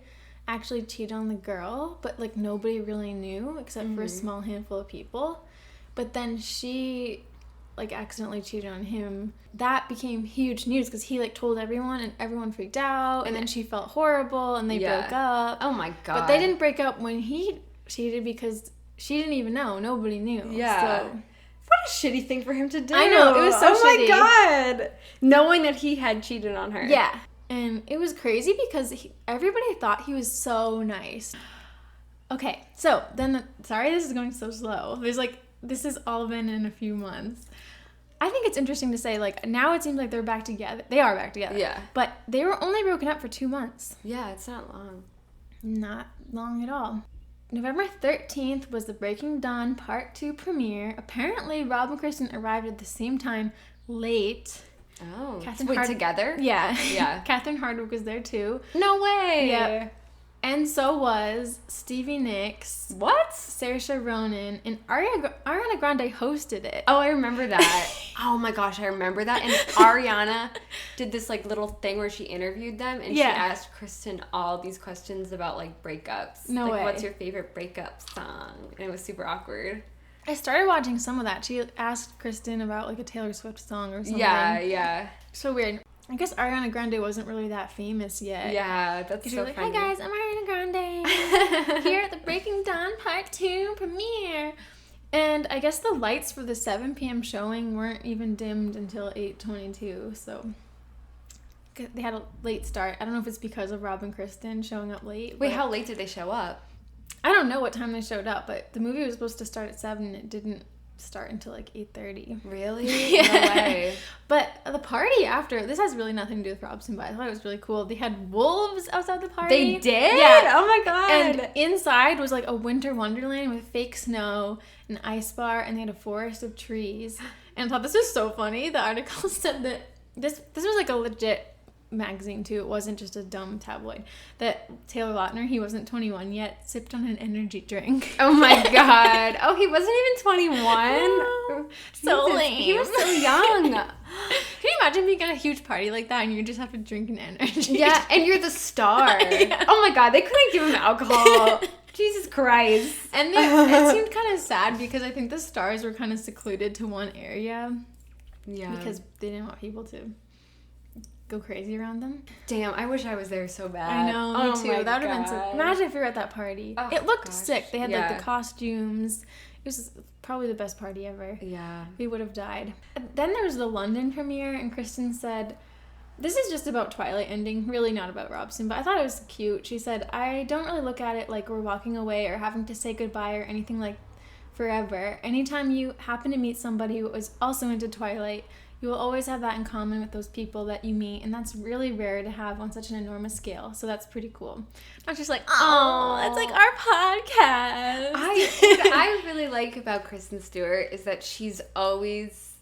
actually cheat on the girl, but like nobody really knew except for a small handful of people. But then she like accidentally cheated on him. That became huge news because he like told everyone and everyone freaked out, and then she felt horrible and they broke up. Oh my god. But they didn't break up when he cheated because she didn't even know. Nobody knew. Yeah. So. What a shitty thing for him to do. I know, it was so shitty. Oh my god. Knowing that he had cheated on her. Yeah. And it was crazy because everybody thought he was so nice. Okay, so then, sorry this is going so slow. This has all been in a few months. I think it's interesting to say, like, now it seems like they're back together. They are back together. Yeah. But they were only broken up for 2 months. Yeah, it's not long. Not long at all. November 13th was the Breaking Dawn Part 2 premiere. Apparently, Rob and Kristen arrived at the same time, late. Oh. Wait, together? Yeah. Yeah. Catherine Hardwicke was there, too. No way! Yeah. And so was Stevie Nicks. What? Saoirse Ronan. And Ariana Grande hosted it. Oh, I remember that. Oh my gosh, I remember that. And Ariana did this like little thing where she interviewed them and she asked Kristen all these questions about like breakups. No way. What's your favorite breakup song? And it was super awkward. I started watching some of that. She asked Kristen about like a Taylor Swift song or something. Yeah. So weird. I guess Ariana Grande wasn't really that famous yet. Yeah, that's so like, funny. Hi guys, I'm Ariana Grande. Here at the Breaking Dawn Part 2 premiere. And I guess the lights for the 7 p.m. showing weren't even dimmed until 8:22, so they had a late start. I don't know if it's because of Rob and Kristen showing up late. Wait, how late did they show up? I don't know what time they showed up, but the movie was supposed to start at 7 and it didn't start until like 8:30. Really? Yeah. No way. But the party after, this has really nothing to do with Robsten, but I thought it was really cool. They had wolves outside the party. They did? Yeah. Oh my god. And inside was like a winter wonderland with fake snow, an ice bar, and they had a forest of trees. And I thought this was so funny. The article said that this was like a legit magazine too. It wasn't just a dumb tabloid. That Taylor Lautner, he wasn't 21 yet, sipped on an energy drink. Oh my god. Oh, he wasn't even 21? No. So lame. He was so young. Can you imagine being at a huge party like that and you just have to drink an energy Yeah, and you're the star. Yeah. Oh my god, they couldn't give him alcohol. Jesus Christ. And it seemed kind of sad because I think the stars were kind of secluded to one area. Yeah. Because they didn't want people to go crazy around them. Damn, I wish I was there so bad. I know, me too. My That would have been so... God. Imagine if we were at that party. Oh, it looked gosh. sick. They had like Yeah. the costumes. It was probably the best party ever. Yeah. We would have died. Then there was the London premiere, and Kristen said, this is just about Twilight ending, really not about Robsten, but I thought it was cute. She said, I don't really look at it like we're walking away or having to say goodbye or anything like forever. Anytime you happen to meet somebody who is also into Twilight, you will always have that in common with those people that you meet, and that's really rare to have on such an enormous scale, so that's pretty cool. I was just like, oh, it's like our podcast. What I really like about Kristen Stewart is that she's always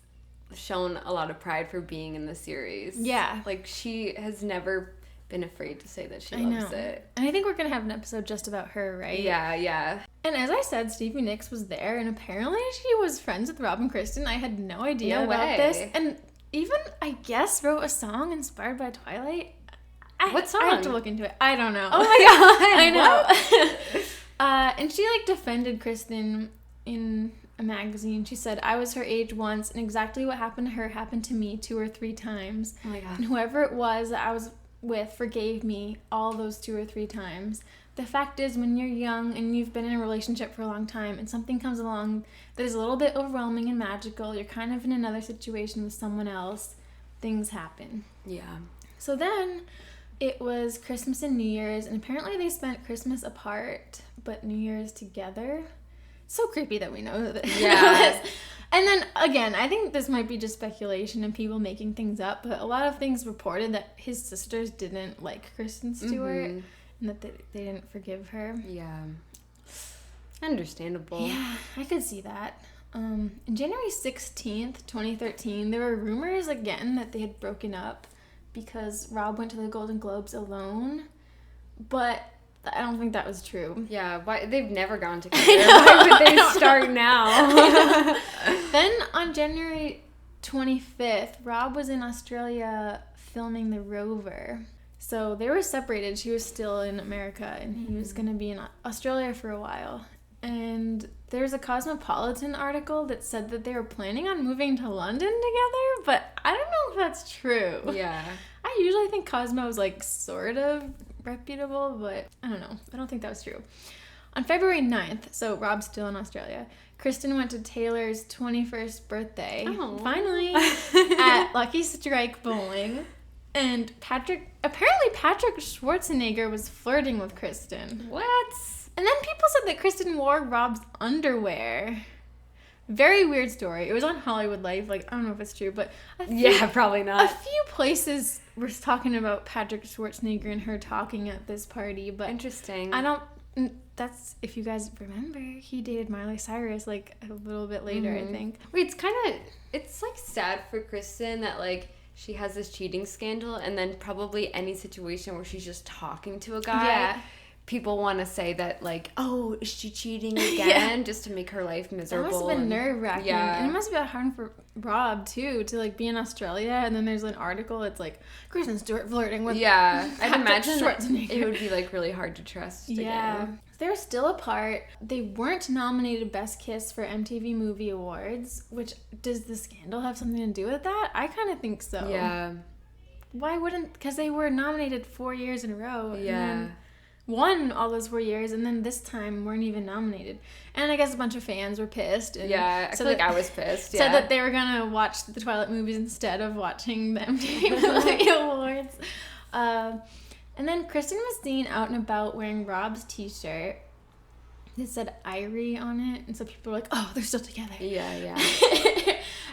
shown a lot of pride for being in the series. Yeah. Like, she has never been afraid to say that she I loves know. it. And I think we're going to have an episode just about her, right? Yeah. And as I said, Stevie Nicks was there, and apparently she was friends with Rob and Kristen. I had no idea about this. And even, I guess, wrote a song inspired by Twilight. What song? I have to look into it. I don't know. Oh my god. I know. And she, like, defended Kristen in a magazine. She said, I was her age once, and exactly what happened to her happened to me 2 or 3 times. Oh my god. And whoever it was that I was with forgave me all those 2 or 3 times. The fact is, when you're young and you've been in a relationship for a long time and something comes along that is a little bit overwhelming and magical, you're kind of in another situation with someone else, things happen. Yeah. So then it was Christmas and New Year's, and apparently they spent Christmas apart but New Year's together. So creepy that we know this. Yeah. And then, again, I think this might be just speculation and people making things up, but a lot of things reported that his sisters didn't like Kristen Stewart and that they didn't forgive her. Yeah. Understandable. Yeah, I could see that. On January 16th, 2013, there were rumors again that they had broken up because Rob went to the Golden Globes alone, but I don't think that was true. Yeah, why they've never gone together. Why would they start now? Then on January 25th, Rob was in Australia filming The Rover. So they were separated. She was still in America, and he was going to be in Australia for a while. And there's a Cosmopolitan article that said that they were planning on moving to London together, but I don't know if that's true. Yeah. I usually think Cosmo is like sort of reputable, but I don't know. I don't think that was true. On February 9th, so Rob's still in Australia, Kristen went to Taylor's 21st birthday, finally, at Lucky Strike Bowling. And Patrick Schwarzenegger was flirting with Kristen. What? And then people said that Kristen wore Rob's underwear. Very weird story. It was on Hollywood Life. Like, I don't know if it's true, but probably not. A few places were talking about Patrick Schwarzenegger and her talking at this party, but interesting. That's, if you guys remember, he dated Miley Cyrus like a little bit later, I think. Wait, it's like sad for Kristen that like she has this cheating scandal, and then probably any situation where she's just talking to a guy, people want to say that like, oh, is she cheating again, just to make her life miserable. That must have been nerve-wracking. Yeah. And it must have been hard for Rob too, to like be in Australia, and then there's an article that's like Kristen Stewart flirting with I'd imagine Schwarzenegger. it would be like really hard to trust again. They were still apart. They weren't nominated Best Kiss for MTV Movie Awards, which, does the scandal have something to do with that? I kind of think so. Yeah. Why wouldn't? Because they were nominated 4 years in a row. Yeah. And then won all those 4 years, and then this time weren't even nominated. And I guess a bunch of fans were pissed. And I feel like I was pissed. Said that they were gonna watch the Twilight movies instead of watching the MTV Movie Awards. And then Kristen was seen out and about wearing Rob's t-shirt. It said Irie on it, and so people were like, oh, they're still together. Yeah.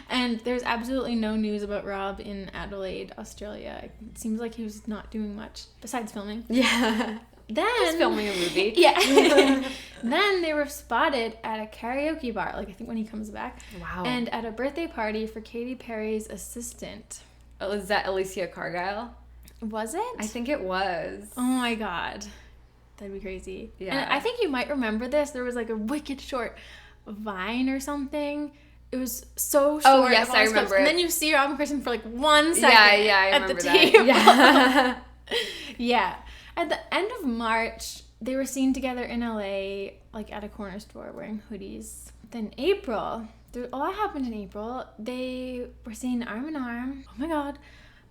And there's absolutely no news about Rob in Adelaide, Australia. It seems like he was not doing much besides filming. Yeah. Then just filming a movie. Yeah. Then they were spotted at a karaoke bar, like I think when he comes back. Wow. And at a birthday party for Katy Perry's assistant. Oh, is that Alicia Cargile? Was it? I think it was. Oh my god. That'd be crazy. Yeah. And I think you might remember this. There was like a wicked short Vine or something. It was so short. Oh, yes, I remember it. And then you see Rob and Kristen for like 1 second I at the remember table. that. Yeah. At the end of March, they were seen together in LA, like at a corner store wearing hoodies. Then April, a lot happened in April. They were seen arm in arm. Oh my god.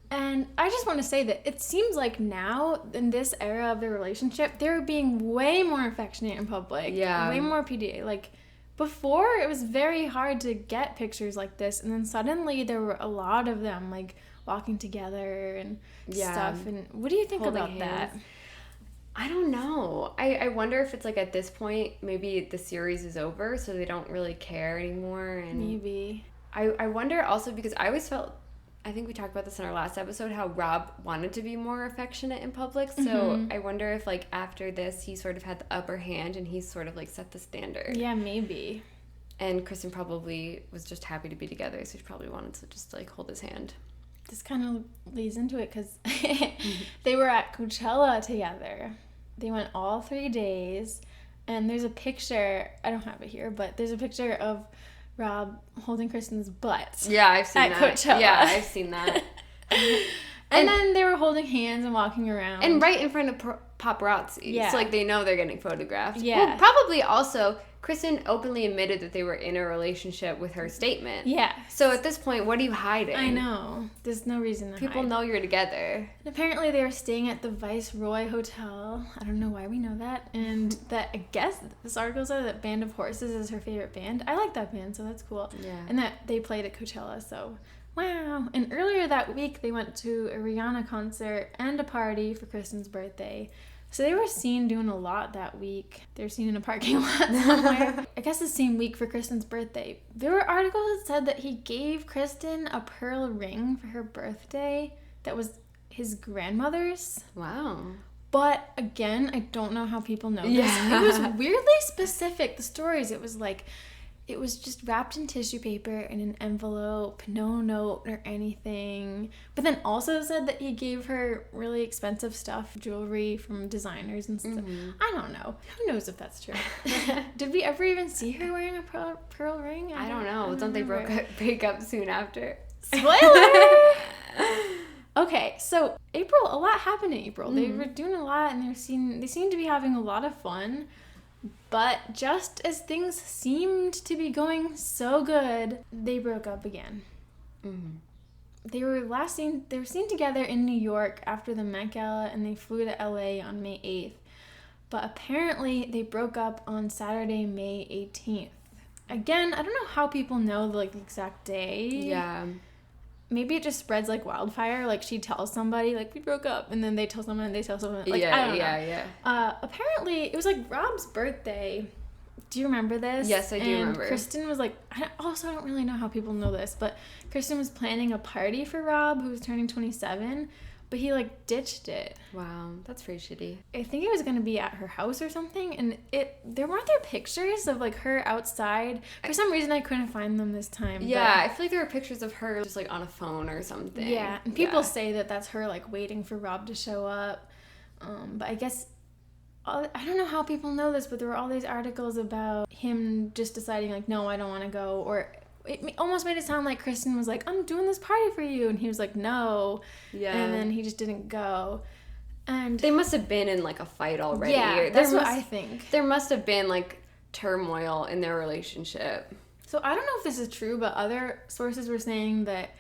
And I just want to say that it seems like now, in this era of their relationship, they're being way more affectionate in public. Yeah. Way more PDA. Like, before, it was very hard to get pictures like this. And then suddenly, there were a lot of them, like, walking together and stuff. And what do you think Holding about hands. that? I don't know. I wonder if it's like at this point, maybe the series is over, so they don't really care anymore. And Maybe. I wonder also because I always felt, I think we talked about this in our last episode, how Rob wanted to be more affectionate in public. So I wonder if like after this, he sort of had the upper hand and he's sort of like set the standard. Yeah, maybe. And Kristen probably was just happy to be together, so she probably wanted to just like hold his hand. This kind of leads into it because they were at Coachella together. They went all 3 days, and there's a picture, I don't have it here, but there's a picture of Rob holding Kristen's butt. Yeah, I've seen at that. Coachella. Yeah, I've seen that. and then they were holding hands and walking around. And right in front of paparazzi. Yeah. So like they know they're getting photographed. Yeah. Well, probably also, Kristen openly admitted that they were in a relationship with her statement. Yeah. So at this point, what are you hiding? I know. There's no reason to People hide. know you're together. And apparently they were staying at the Viceroy Hotel. I don't know why we know that. And that, I guess, this article said that Band of Horses is her favorite band. I like that band, so that's cool. Yeah. And that they played at Coachella, so wow. And earlier that week, they went to a Rihanna concert and a party for Kristen's birthday. So they were seen doing a lot that week. They were seen in a parking lot somewhere. I guess the same week for Kristen's birthday. There were articles that said that he gave Kristen a pearl ring for her birthday that was his grandmother's. Wow. But again, I don't know how people know this. Yeah. It was weirdly specific, the stories. It was like, it was just wrapped in tissue paper in an envelope, no note or anything. But then also said that he gave her really expensive stuff, jewelry from designers and stuff. I don't know. Who knows if that's true? Did we ever even see her wearing a pearl ring? I don't know. Don't they remember. break up soon after? Spoiler! Okay, so April, a lot happened in April. They were doing a lot, and they seemed to be having a lot of fun. But just as things seemed to be going so good, they broke up again. Mm-hmm. They were seen together in New York after the Met Gala, and they flew to LA on May 8th. But apparently, they broke up on Saturday, May 18th. Again, I don't know how people know the exact day. Yeah. Maybe it just spreads like wildfire. Like, she tells somebody, like, we broke up, and then they tell someone, and they tell someone. Like, I don't know. Apparently, it was like Rob's birthday. Do you remember this? Yes, I do remember. Kristen was like, I don't really know how people know this, but Kristen was planning a party for Rob, who was turning 27, but he ditched it. Wow, that's pretty shitty. I think it was going to be at her house or something, and there weren't there pictures of her outside. For some reason, I couldn't find them this time. Yeah, I feel like there were pictures of her just on a phone or something. Yeah, and people say that that's her waiting for Rob to show up. But I guess I don't know how people know this, but there were all these articles about him just deciding no, I don't want to go, or it almost made it sound like Kristen was like, I'm doing this party for you, and he was like, no. Yeah. And then he just didn't go. And they must have been in a fight already. Yeah, that's what I think. There must have been turmoil in their relationship. So I don't know if this is true, but other sources were saying that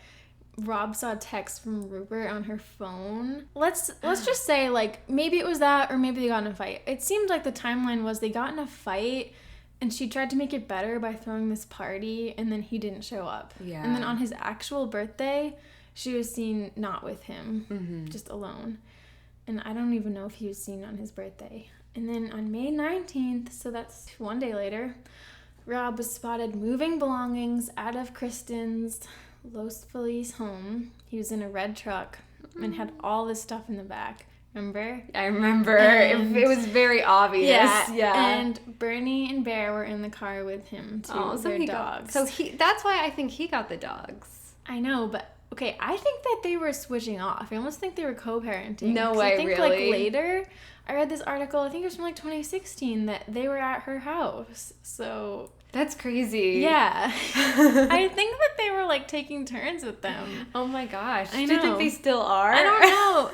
Rob saw a text from Rupert on her phone. Let's just say maybe it was that, or maybe they got in a fight. It seemed like the timeline was they got in a fight, and she tried to make it better by throwing this party, and then he didn't show up. Yeah. And then on his actual birthday, she was seen not with him, just alone. And I don't even know if he was seen on his birthday. And then on May 19th, so that's one day later, Rob was spotted moving belongings out of Kristen's Los Feliz home. He was in a red truck and had all this stuff in the back. Remember? I remember. It was very obvious. Yeah. And Bernie and Bear were in the car with him too. Oh, so their dogs. That's why I think he got the dogs. I know, but okay, I think that they were switching off. I almost think they were co-parenting. No way, I think, really? Later, I read this article, I think it was from 2016, that they were at her house. So that's crazy. Yeah. I think that they were taking turns with them. Oh my gosh. I know. Do you think they still are? I don't know.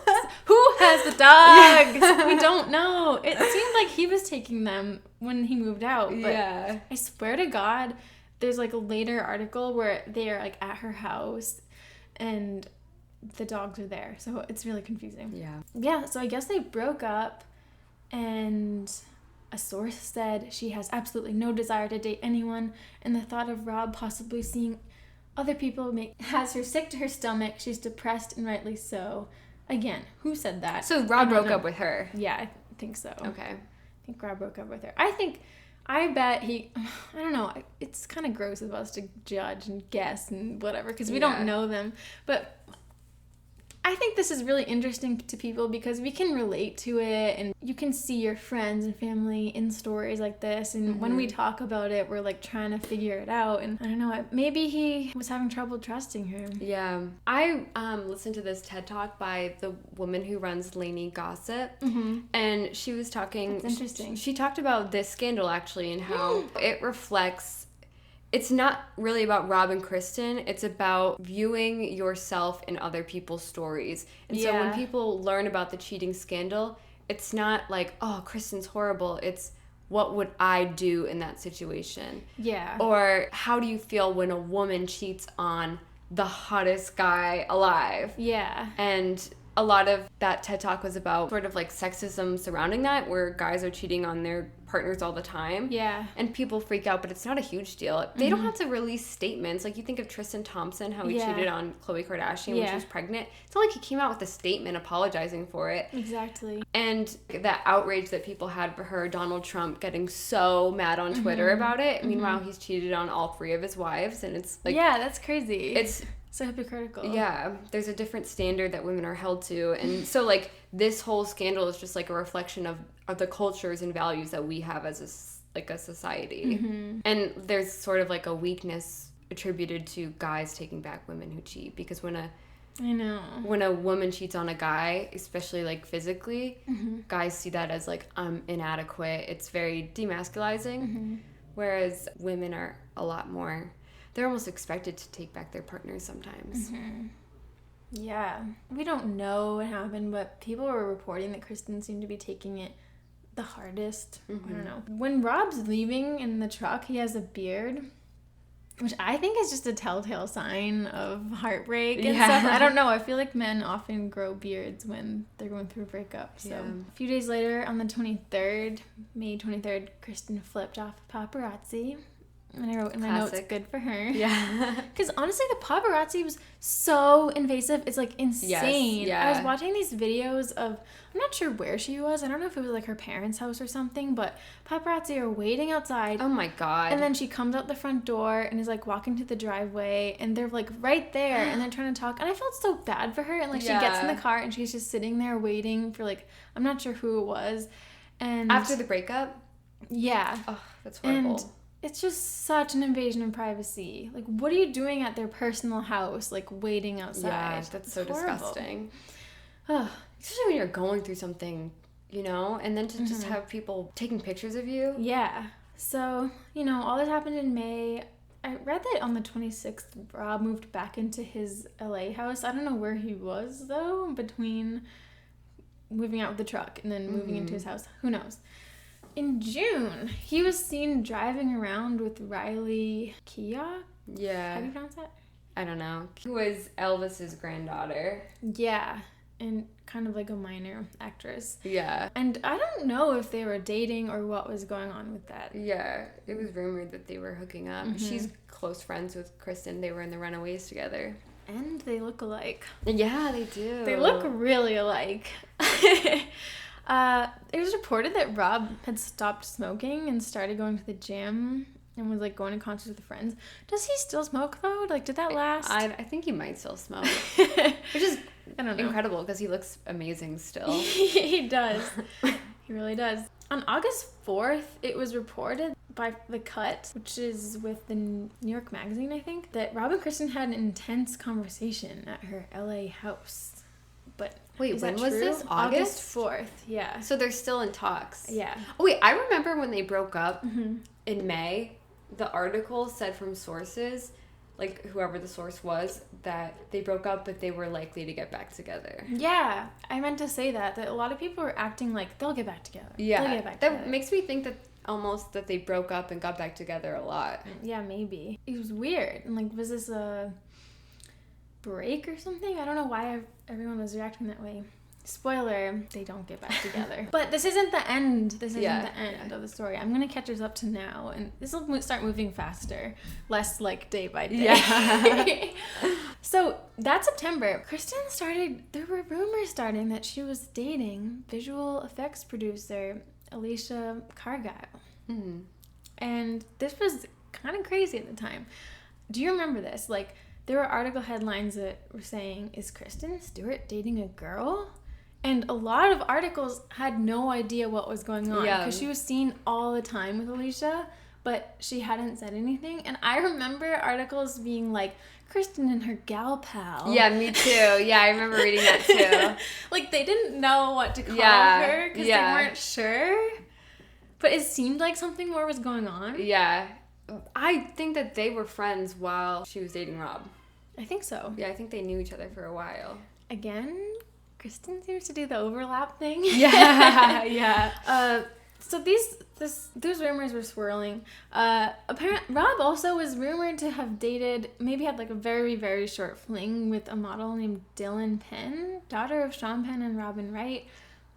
Who has the dogs? We don't know. It seemed like he was taking them when he moved out. But yeah. I swear to God, there's a later article where they are at her house and the dogs are there. So it's really confusing. Yeah. Yeah, so I guess they broke up, and a source said she has absolutely no desire to date anyone, and the thought of Rob possibly seeing other people has her sick to her stomach. She's depressed, and rightly so. Again, who said that? So Rob broke up with her. Yeah, I think so. Okay. I think Rob broke up with her. I bet he, I don't know, it's kind of gross of us to judge and guess and whatever, because we don't know them, but I think this is really interesting to people because we can relate to it, and you can see your friends and family in stories like this, and when we talk about it, we're trying to figure it out, and I don't know, maybe he was having trouble trusting her. Yeah. I listened to this TED Talk by the woman who runs Lainey Gossip, and she was talking. That's interesting. She talked about this scandal actually, and how it reflects. It's not really about Rob and Kristen. It's about viewing yourself in other people's stories. And so when people learn about the cheating scandal, it's not oh, Kristen's horrible. It's, what would I do in that situation? Yeah. Or how do you feel when a woman cheats on the hottest guy alive? Yeah. And a lot of that TED Talk was about sort of sexism surrounding that, where guys are cheating on their partners all the time. Yeah. And people freak out, but it's not a huge deal. They don't have to release statements. You think of Tristan Thompson, how he cheated on Khloe Kardashian when she was pregnant. It's not like he came out with a statement apologizing for it. Exactly. And that outrage that people had for her, Donald Trump getting so mad on Twitter about it. Meanwhile, he's cheated on all 3 of his wives, and it's yeah, that's crazy. It's so hypocritical. Yeah, there's a different standard that women are held to, and so this whole scandal is just a reflection of the cultures and values that we have as a society. And there's sort of a weakness attributed to guys taking back women who cheat, because when a woman cheats on a guy, especially physically, guys see that as I'm inadequate. It's very demasculizing, whereas women are a lot more. They're almost expected to take back their partners sometimes. Yeah. We don't know what happened, but people were reporting that Kristen seemed to be taking it the hardest. I don't know. When Rob's leaving in the truck, he has a beard, which I think is just a telltale sign of heartbreak and stuff. I don't know. I feel like men often grow beards when they're going through a breakup. So a few days later, on the 23rd, May 23rd, Kristen flipped off a paparazzi. And I wrote in my notes, good for her. Yeah. Because honestly, the paparazzi was so invasive. It's like insane. I was watching these videos of, I'm not sure where she was. I don't know if it was like her parents' house or something, but paparazzi are waiting outside. Oh my God. And then she comes out the front door and is like walking to the driveway, and they're like right there and they're trying to talk. And I felt so bad for her. And like she gets in the car and she's just sitting there waiting for like, I'm not sure who it was. And after the breakup? Yeah. Oh, that's horrible. And it's just such an invasion of privacy. Like, what are you doing at their personal house, like, waiting outside? Yeah, that's so horrible. Disgusting. Especially when you're going through something, you know? And then to just have people taking pictures of you. Yeah. So, you know, all this happened in May. I read that on the 26th, Rob moved back into his LA house. I don't know where he was, though, between moving out with the truck and then moving into his house. Who knows? In June, he was seen driving around with Riley Keough. Yeah. How do you pronounce that? I don't know. Who was Elvis's granddaughter. Yeah. And kind of like a minor actress. Yeah. And I don't know if they were dating or what was going on with that. Yeah. It was rumored that they were hooking up. She's close friends with Kristen. They were in the Runaways together. And they look alike. Yeah, they do. They look really alike. It was reported that Rob had stopped smoking and started going to the gym and was like going to concerts with friends. Does he still smoke though? Like, did that last? I think he might still smoke, which is I don't know. Incredible because he looks amazing still. He does. He really does. On August 4th, it was reported by The Cut, which is with the New York Magazine, I think, that Rob and Kristen had an intense conversation at her LA house. But wait, when was this? August 4th, yeah. So they're still in talks. Yeah. Oh, wait, I remember when they broke up in May, the article said from sources, like whoever the source was, that they broke up but they were likely to get back together. Yeah, I meant to say that a lot of people were acting like they'll get back together. Yeah, they'll get back that together. makes me think that almost that they broke up and got back together a lot. Yeah, maybe. It was weird. And like, was this a break or something? I don't know why everyone was reacting that way. Spoiler, they don't get back together. But this isn't the end. This isn't the end of the story. I'm going to catch us up to now, and this will start moving faster, less like day by day. Yeah. So that September, Kristen there were rumors starting that she was dating visual effects producer Alicia Cargile. Mm-hmm. And this was kind of crazy at the time. Do you remember this? Like, there were article headlines that were saying, is Kristen Stewart dating a girl? And a lot of articles had no idea what was going on because she was seen all the time with Alicia, but she hadn't said anything. And I remember articles being like, Kristen and her gal pal. Yeah, me too. Yeah, I remember reading that too. Like, they didn't know what to call her because they weren't sure. But it seemed like something more was going on. Yeah. I think that they were friends while she was dating Rob. I think so. Yeah, I think they knew each other for a while. Again, Kristen seems to do the overlap thing. Yeah, yeah. So those rumors were swirling. Apparently, Rob also was rumored to have had like a very, very short fling with a model named Dylan Penn, daughter of Sean Penn and Robin Wright.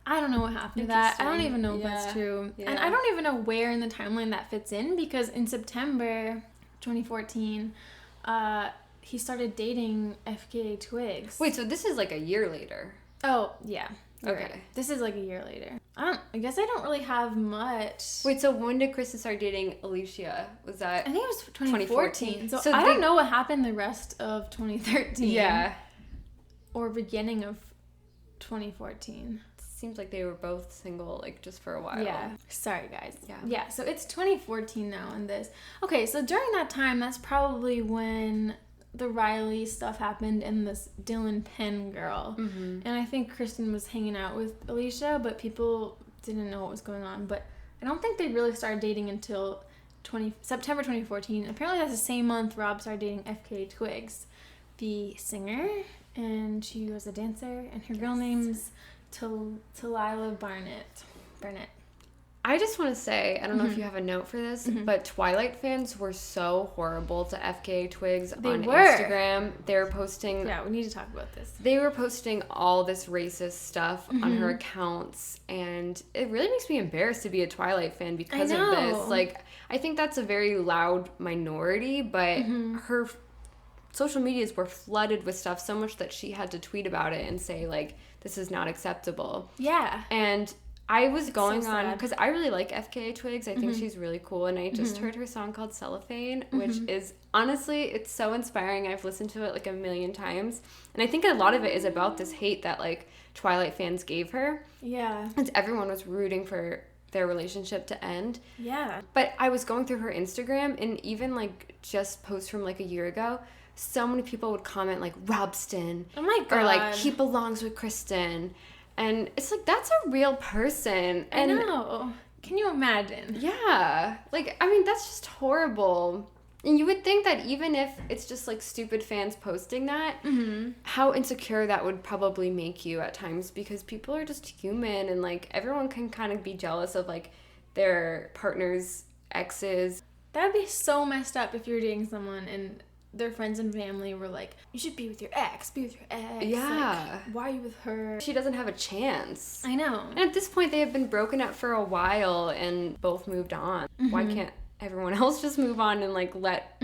I don't know what happened to that. I don't even know if that's true. Yeah. And I don't even know where in the timeline that fits in, because in September 2014, he started dating FKA Twigs. Wait, so this is like a year later? Oh, yeah. Okay. Right. This is like a year later. I guess I don't really have much. Wait, so when did Kristen start dating Alicia? Was that? I think it was 2014. So I don't know what happened the rest of 2013. Yeah. Or beginning of 2014. Seems like they were both single, like, just for a while. Yeah. Sorry, guys. Yeah. Yeah, so it's 2014 now in this. Okay, so during that time, that's probably when the Riley stuff happened and this Dylan Penn girl. Mm-hmm. And I think Kristen was hanging out with Alicia, but people didn't know what was going on. But I don't think they really started dating until September 2014. Apparently that's the same month Rob started dating FKA Twigs, the singer. and she was a dancer, and her real name's Talila Barnett. I just want to say, I don't know if you have a note for this, but Twilight fans were so horrible to FKA Twigs on Instagram. They were posting... Yeah, we need to talk about this. They were posting all this racist stuff on her accounts, and it really makes me embarrassed to be a Twilight fan because of this. Like, I think that's a very loud minority, but her social medias were flooded with stuff so much that she had to tweet about it and say, like, this is not acceptable. Yeah. And... I was going on, because I really like FKA Twigs. I think she's really cool. And I just heard her song called Cellophane, which is, honestly, it's so inspiring. I've listened to it like a million times. And I think a lot of it is about this hate that, like, Twilight fans gave her. Yeah. And everyone was rooting for their relationship to end. Yeah. But I was going through her Instagram, and even, like, just posts from, like, a year ago, so many people would comment, like, Robsten. Oh, my God. Or, like, he belongs with Kristen. And it's like, that's a real person. And I know. Can you imagine? Yeah. Like, I mean, that's just horrible. And you would think that even if it's just, like, stupid fans posting that, how insecure that would probably make you at times, because people are just human, and, like, everyone can kind of be jealous of, like, their partner's exes. That would be so messed up if you were dating someone and their friends and family were like, you should be with your ex, Yeah. Like, why are you with her? She doesn't have a chance. I know. And at this point, they have been broken up for a while and both moved on. Why can't everyone else just move on and, like, let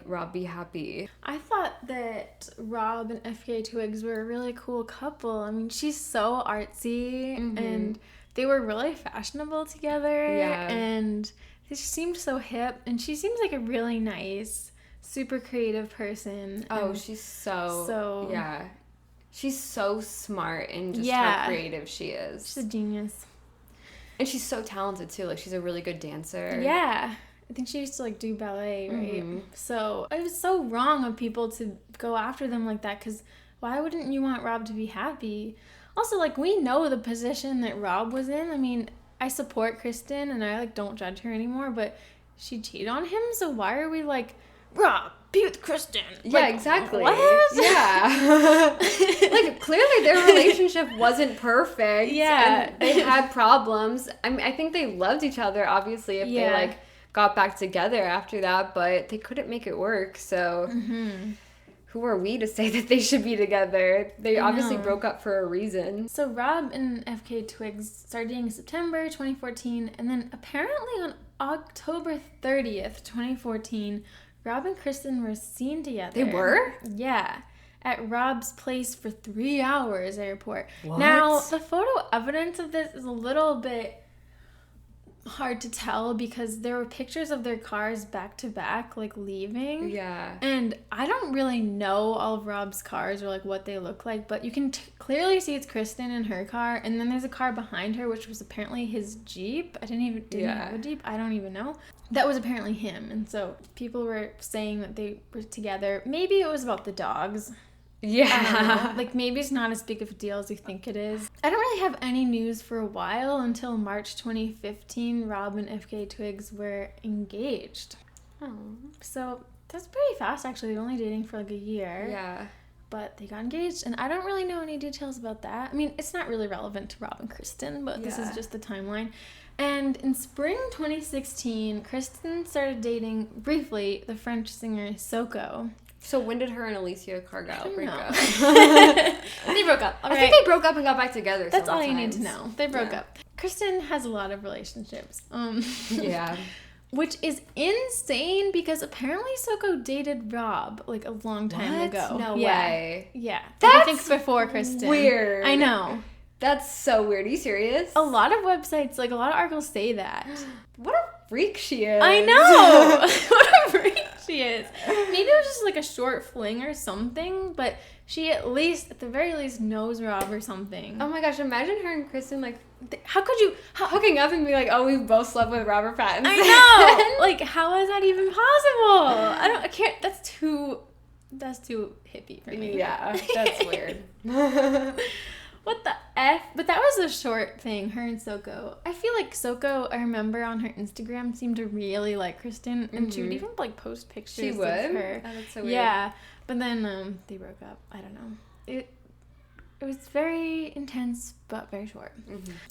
Rob be happy? I thought that Rob and FKA Twigs were a really cool couple. I mean, she's so artsy, and they were really fashionable together. Yeah. And they just seemed so hip, and she seems like a really nice, super creative person. Oh, she's so yeah. She's so smart and just how creative she is. She's a genius. And she's so talented too. Like, she's a really good dancer. Yeah. I think she used to, like, do ballet, right? So it was so wrong of people to go after them like that, because why wouldn't you want Rob to be happy? Also, like, we know the position that Rob was in. I mean, I support Kristen and I, like, don't judge her anymore, but she cheated on him, so why are we like, Rob, be with Kristen? Yeah, like, exactly. What? Yeah. Like, clearly their relationship wasn't perfect. Yeah. And they had problems. I mean, I think they loved each other, obviously, if they, like, got back together after that, but they couldn't make it work, so who are we to say that they should be together? They obviously broke up for a reason. So Rob and FKA Twigs started dating in September 2014, and then apparently on October 30th, 2014, Rob and Kristen were seen together. They were? Yeah. At Rob's place for 3 hours, I report. What? Now, the photo evidence of this is a little bit hard to tell because there were pictures of their cars back to back, like, leaving. Yeah. And I don't really know all of Rob's cars or, like, what they look like, but you can clearly see it's Kristen in her car, and then there's a car behind her, which was apparently his Jeep. Did he have a Jeep? I don't even know. That was apparently him, and so people were saying that they were together. Maybe it was about the dogs. Yeah. I don't know. Like, maybe it's not as big of a deal as you think it is. I don't really have any news for a while until March 2015. Rob and FKA Twigs were engaged. Oh. So that's pretty fast, actually. They're only dating for like a year. Yeah. But they got engaged, and I don't really know any details about that. I mean, it's not really relevant to Rob and Kristen, but this is just the timeline. And in spring 2016, Kristen started dating, briefly, the French singer Soko. So when did her and Alicia Cargyle break up? They broke up. I think they broke up and got back together. That's all you need to know. They broke up. Kristen has a lot of relationships. Yeah. Which is insane because apparently Soko dated Rob like a long time ago. No way. Yeah. That's I think before Kristen. Weird. I know. That's so weird. Are you serious? A lot of websites, like a lot of articles say that. What a freak she is. I know. What a freak she is. Maybe it was just like a short fling or something, but she at the very least knows Rob or something. Oh my gosh, imagine her and Kristen, like, how could you hooking up and be like, oh, we both slept with Robert Pattinson. I know. Like, how is that even possible? I can't. That's too hippie for me. Yeah, that's weird. What the F? But that was a short thing, her and Soko. I feel like Soko, I remember on her Instagram, seemed to really like Kristen, and she would even like post pictures of her. Oh, that's so weird. Yeah, but then they broke up. I don't know. it was very intense, but very short.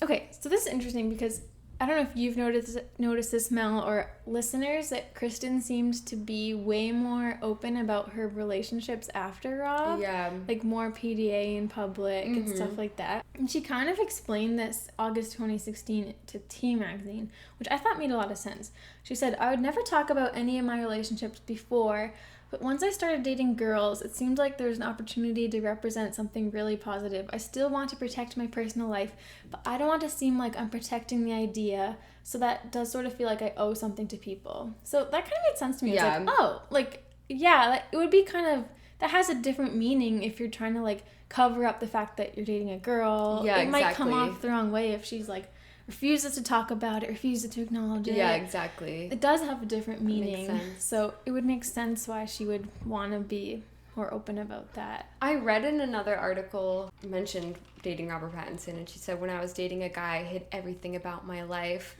Okay, so this is interesting because I don't know if you've noticed this, Mel, or listeners, that Kristen seemed to be way more open about her relationships after Rob. Yeah. Like more PDA in public and stuff like that. And she kind of explained this August 2016 to T Magazine, which I thought made a lot of sense. She said, "I would never talk about any of my relationships before, but once I started dating girls, it seemed like there was an opportunity to represent something really positive. I still want to protect my personal life, but I don't want to seem like I'm protecting the idea, so that does sort of feel like I owe something to people." So that kind of made sense to me. Yeah. It's like, oh, like, yeah, like, it would be kind of, that has a different meaning if you're trying to, like, cover up the fact that you're dating a girl. Yeah, it might come exactly. off the wrong way if she's, like, refuses to talk about it, refuses to acknowledge it. Yeah, exactly. It does have a different meaning. Makes sense. So it would make sense why she would want to be more open about that. I read in another article, mentioned dating Robert Pattinson, and she said, when I was dating a guy, I hid everything about my life,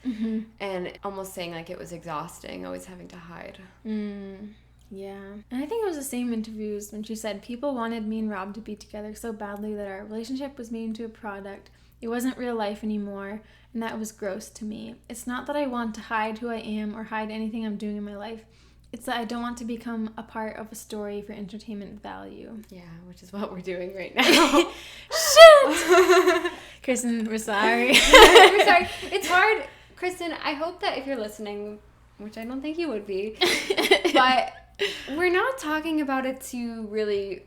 and almost saying like it was exhausting, always having to hide. Yeah. And I think it was the same interviews when she said, people wanted me and Rob to be together so badly that our relationship was made into a product. It wasn't real life anymore, and that was gross to me. It's not that I want to hide who I am or hide anything I'm doing in my life. It's that I don't want to become a part of a story for entertainment value. Yeah, which is what we're doing right now. Shit! Kristen, we're sorry. We're sorry. It's hard. Kristen, I hope that if you're listening, which I don't think you would be, but we're not talking about it to really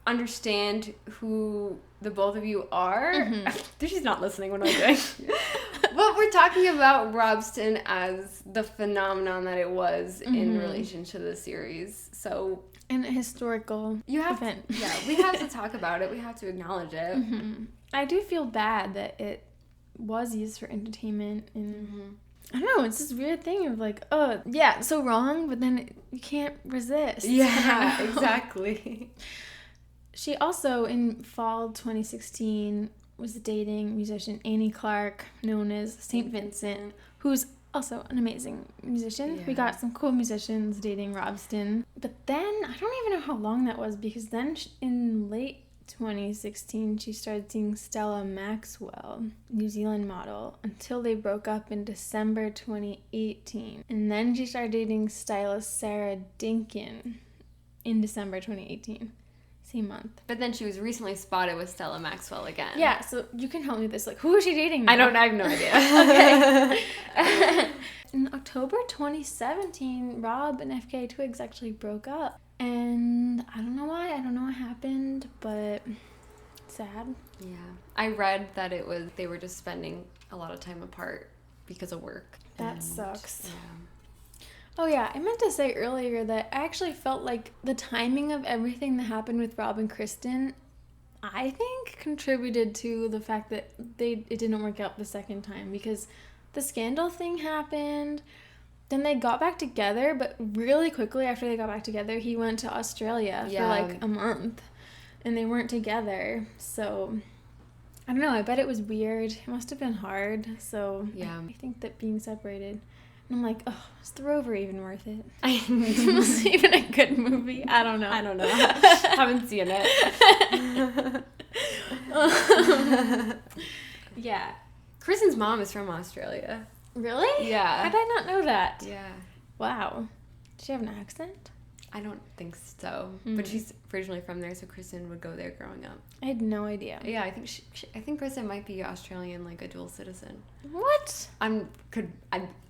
understand who the both of you are. She's not listening. What am I doing? But we're talking about Robsten as the phenomenon that it was in relation to the series. So, An historical event. We have to talk about it. We have to acknowledge it. I do feel bad that it was used for entertainment, and I don't know, it's this weird thing of like, oh, yeah, so wrong, but then you can't resist. Yeah, exactly. She also, in fall 2016, was dating musician Annie Clark, known as St. Vincent, who's also an amazing musician. We got some cool musicians dating Robsten. But then, I don't even know how long that was, because then in late 2016, she started seeing Stella Maxwell, New Zealand model, until they broke up in December 2018. And then she started dating stylist Sarah Dinkin in December 2018. Same month. But then she was recently spotted with Stella Maxwell again. Yeah, so you can help me with this. Like, who is she dating now? I have no idea. Okay. In October 2017, Rob and FKA Twigs actually broke up. And I don't know why. I don't know what happened, but sad. Yeah. I read that they were just spending a lot of time apart because of work. That sucks. Yeah. Oh yeah, I meant to say earlier that I actually felt like the timing of everything that happened with Rob and Kristen, I think, contributed to the fact that it didn't work out the second time, because the scandal thing happened, then they got back together, but really quickly after they got back together, he went to Australia for like a month, and they weren't together. So I don't know, I bet it was weird. It must have been hard. So yeah, I think that being separated, and I'm like, oh, is The Rover even worth it? Was it even a good movie? I don't know. Haven't seen it. Yeah. Kristen's mom is from Australia. Really? Yeah. How did I not know that? Yeah. Wow. Does she have an accent? I don't think so. But she's originally from there, so Kristen would go there growing up. I had no idea. Yeah, I think I think Kristen might be Australian, like a dual citizen. What?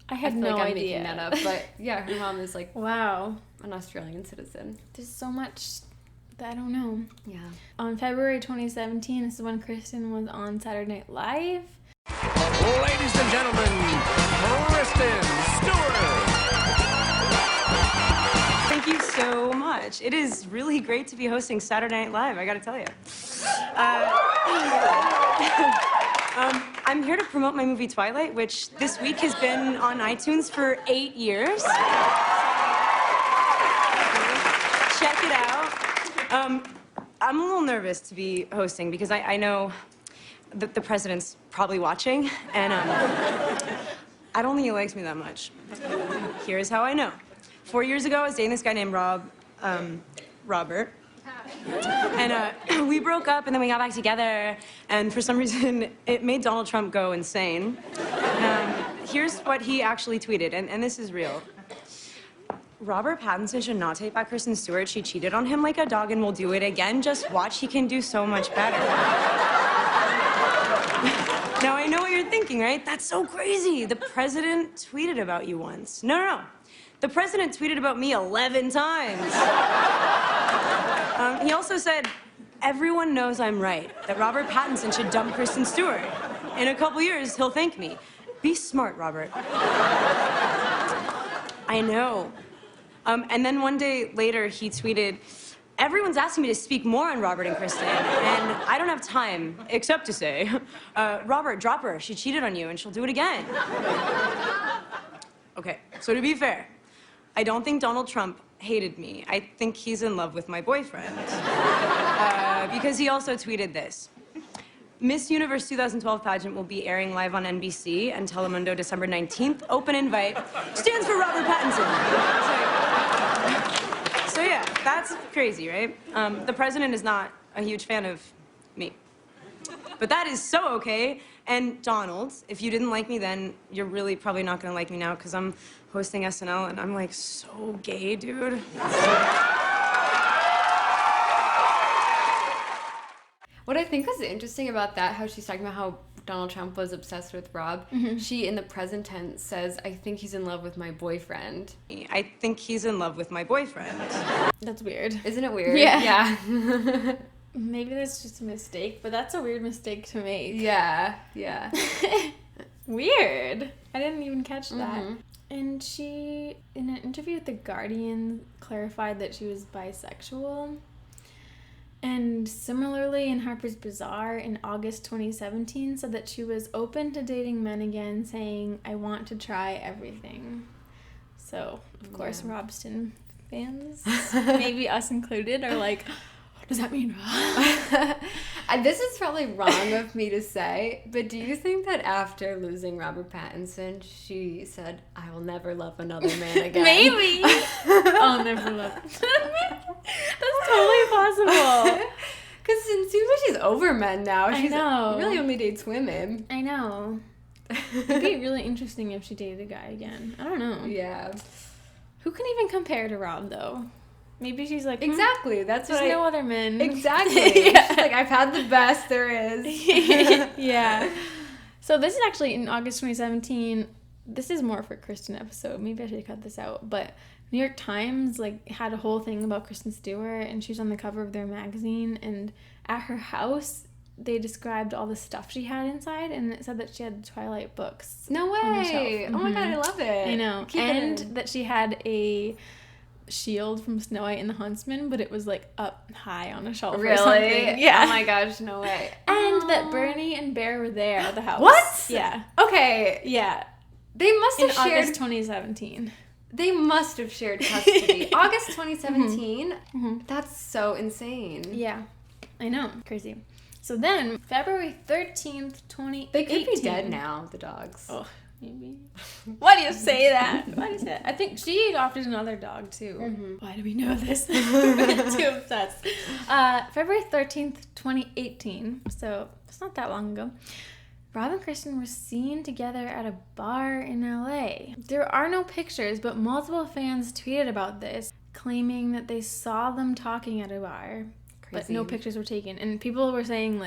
I had feel no like I'm idea. making that up, but yeah, her mom is like wow, an Australian citizen. There's so much that I don't know. Yeah. On February 2017, this is when Kristen was on Saturday Night Live. Ladies and gentlemen, Kristen Stewart. Thank you so much. It is really great to be hosting Saturday Night Live, I gotta tell you. I'm here to promote my movie Twilight, which this week has been on iTunes for 8 years. Check it out. I'm a little nervous to be hosting because I know that the president's probably watching, and I don't think he likes me that much. Here's how I know. 4 years ago, I was dating this guy named Robert. And we broke up, and then we got back together, and for some reason, it made Donald Trump go insane. Here's what he actually tweeted, and this is real. Robert Pattinson should not take back Kristen Stewart. She cheated on him like a dog and will do it again. Just watch, he can do so much better. Now, I know what you're thinking, right? That's so crazy. The president tweeted about you once. No. The president tweeted about me 11 times. He also said, everyone knows I'm right, that Robert Pattinson should dump Kristen Stewart. In a couple years, he'll thank me. Be smart, Robert. I know. And then one day later, he tweeted, everyone's asking me to speak more on Robert and Kristen, and I don't have time, except to say, Robert, drop her. She cheated on you, and she'll do it again. Okay, so to be fair, I don't think Donald Trump hated me. I think he's in love with my boyfriend. Because he also tweeted this. Miss Universe 2012 pageant will be airing live on NBC and Telemundo December 19th. Open invite. Stands for Robert Pattinson. So yeah, that's crazy, right? The president is not a huge fan of me. But that is so okay. And Donald, if you didn't like me then, you're really probably not gonna like me now because I'm hosting SNL and I'm like so gay, dude. What I think was interesting about that, how she's talking about how Donald Trump was obsessed with Rob, she, in the present tense, says, I think he's in love with my boyfriend. I think he's in love with my boyfriend. That's weird. Isn't it weird? Yeah. Maybe that's just a mistake, but that's a weird mistake to make. Yeah. Weird. I didn't even catch that. And she, in an interview with The Guardian, clarified that she was bisexual. And similarly, in Harper's Bazaar in August 2017, said that she was open to dating men again, saying, I want to try everything. So, of course, Robsten fans, maybe us included, are like, what does that mean? This is probably wrong of me to say, but do you think that after losing Robert Pattinson, she said, I will never love another man again? Maybe. I'll never love That's totally possible. Because it seems like she's over men now. I She know. really only dates women. I know. It'd be really interesting if she dated a guy again. I don't know. Yeah. Who can even compare to Rob, though? Maybe she's like, Exactly. That's there's what no other men. Exactly. Yeah. She's like, I've had the best there is. Yeah. So this is actually in August 2017. This is more for Kristen episode. Maybe I should cut this out. But New York Times had a whole thing about Kristen Stewart, and she was on the cover of their magazine. And at her house, they described all the stuff she had inside, and it said that she had the Twilight books. No way. Oh my God, I love it. I know. Keep and it in. that she had a shield from Snow White and the Huntsman, but it was up high on a shelf or something. Really? Yeah. Oh my gosh, no way. And that Bernie and Bear were there at the house. What? Yeah. Okay. Yeah. They must have In shared. August 2017. They must have shared custody. August 2017? That's so insane. Yeah. I know. Crazy. So then, February 13th, 2018. They could be dead now, the dogs. Oh, maybe. Why do you say that? Why do you say that? I think she adopted another dog, too. Why do we know this? We're too obsessed. February 13th, 2018. So, it's not that long ago. Rob and Kristen were seen together at a bar in LA. There are no pictures, but multiple fans tweeted about this, claiming that they saw them talking at a bar. But no pictures were taken. And people were saying,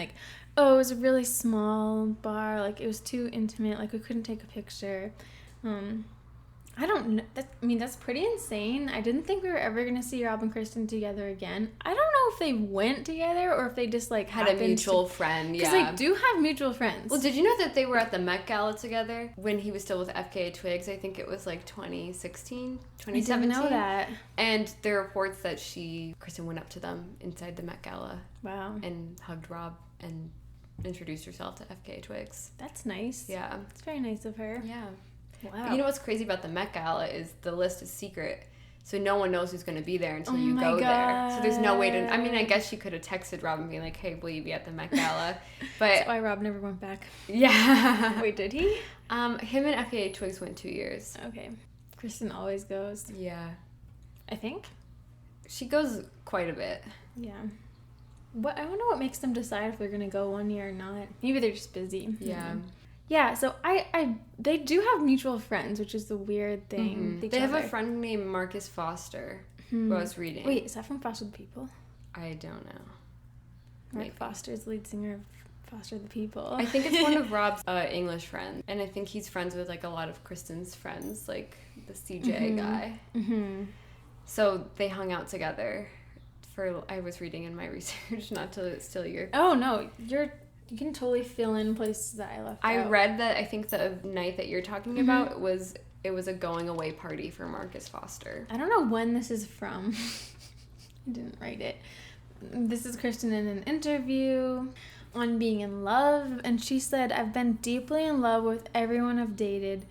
oh, it was a really small bar. It was too intimate. We couldn't take a picture. I don't know. That's pretty insane. I didn't think we were ever going to see Rob and Kristen together again. I don't know if they went together or if they just, had a mutual friend, yeah. Because they do have mutual friends. Well, did you know that they were at the Met Gala together when he was still with FKA Twigs? I think it was 2016, 2017. I didn't know that. And there are reports that Kristen went up to them inside the Met Gala. Wow. And hugged Rob and introduced herself to FKA Twigs. That's nice. Yeah. It's very nice of her. Yeah. Wow. You know what's crazy about the Met Gala is the list is secret. So no one knows who's going to be there until you go there. So there's no way to... I mean, I guess she could have texted Rob and been like, hey, will you be at the Met Gala? But that's why Rob never went back. Yeah. Wait, did he? Him and FKA Twigs went 2 years. Okay. Kristen always goes. Yeah. I think. She goes quite a bit. Yeah. I wonder what makes them decide if they're gonna go one year or not. Maybe they're just busy. Yeah. Yeah, so they do have mutual friends, which is the weird thing. They have a friend named Marcus Foster, who I was reading. Wait, is that from Foster the People? I don't know. Mark Foster is the lead singer of Foster the People. I think it's one of Rob's English friends. And I think he's friends with, like, a lot of Kristen's friends, like the CJ guy. So they hung out together I was reading in my research, not to steal your... Oh, no, you can totally fill in places that I left out. read that I think the night that you're talking about it was a going away party for Marcus Foster. I don't know when this is from. I didn't write it. This is Kristen in an interview on being in love, and she said, "I've been deeply in love with everyone I've dated.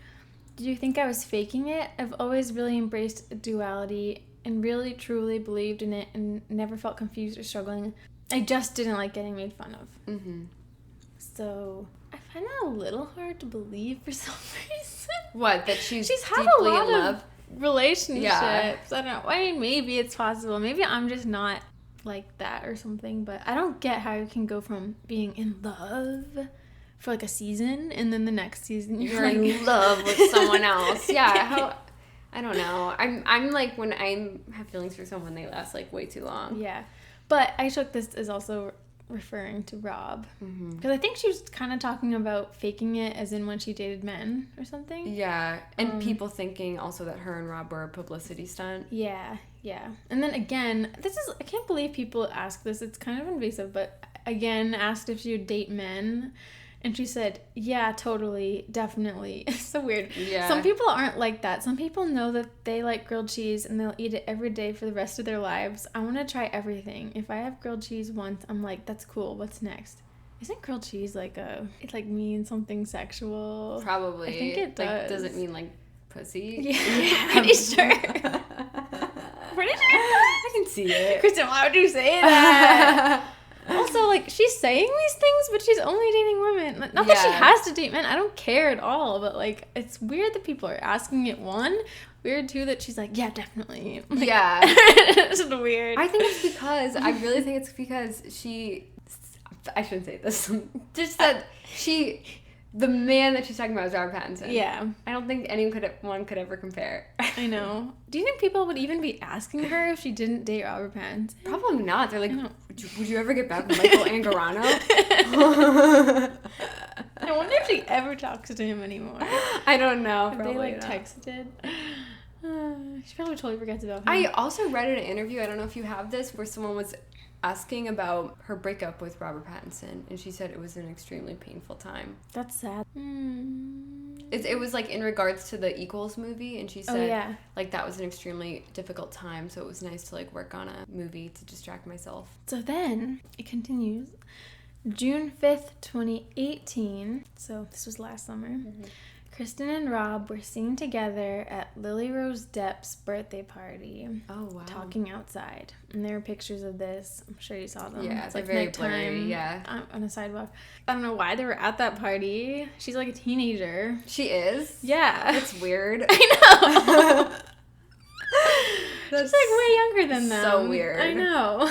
Do you think I was faking it? I've always really embraced duality and really truly believed in it and never felt confused or struggling. I just didn't like getting made fun of." So I find that a little hard to believe for some reason. What, that she's had deeply a lot in love? of relationships. Yeah. I don't know. I mean, maybe it's possible. Maybe I'm just not like that or something, but I don't get how you can go from being in love for like a season and then the next season You're in love with someone else. Yeah, I don't know. I'm like, when I have feelings for someone, they last like way too long. Yeah, but I took this as also referring to Rob, because I think she was kind of talking about faking it, as in when she dated men or something. Yeah, and people thinking also that her and Rob were a publicity stunt. Yeah. And then again, I can't believe people ask this. It's kind of invasive, but again, asked if she would date men. And she said, yeah, totally, definitely. It's so weird. Yeah. Some people aren't like that. Some people know that they like grilled cheese and they'll eat it every day for the rest of their lives. I want to try everything. If I have grilled cheese once, I'm like, that's cool. What's next? Isn't grilled cheese like it like means something sexual? Probably. I think it does. Like, does it mean like pussy? Yeah, pretty sure. Pretty sure. I can see it. Kristen, why would you say that? Also, like, she's saying these things, but she's only dating women. Not that she has to date men. I don't care at all. But, like, it's weird that people are asking it, one. Weird, too, that she's like, yeah, definitely. Like, yeah. It's just weird. I think it's because, I really think it's because I shouldn't say this. Just that the man that she's talking about is Robert Pattinson. Yeah. I don't think anyone could ever compare. I know. Do you think people would even be asking her if she didn't date Robert Pattinson? Probably not. They're like, would you ever get back with Michael Angarano? I wonder if she ever talks to him anymore. I don't know. Have they, like, texted? She probably totally forgets about him. I also read in an interview, I don't know if you have this, where someone was asking about her breakup with Robert Pattinson, and she said it was an extremely painful time. That's sad. It was like in regards to the Equals movie, and she said yeah. like that was an extremely difficult time, so it was nice to like work on a movie to distract myself. So then it continues. June 5th, 2018, so this was last summer, Kristen and Rob were seen together at Lily Rose Depp's birthday party. Oh, wow. Talking outside. And there are pictures of this. I'm sure you saw them. Yeah, it's they're like very nighttime, blurry, yeah. On a sidewalk. I don't know why they were at that party. She's like a teenager. She is? Yeah. That's weird. I know. She's like way younger than them. So weird. I know.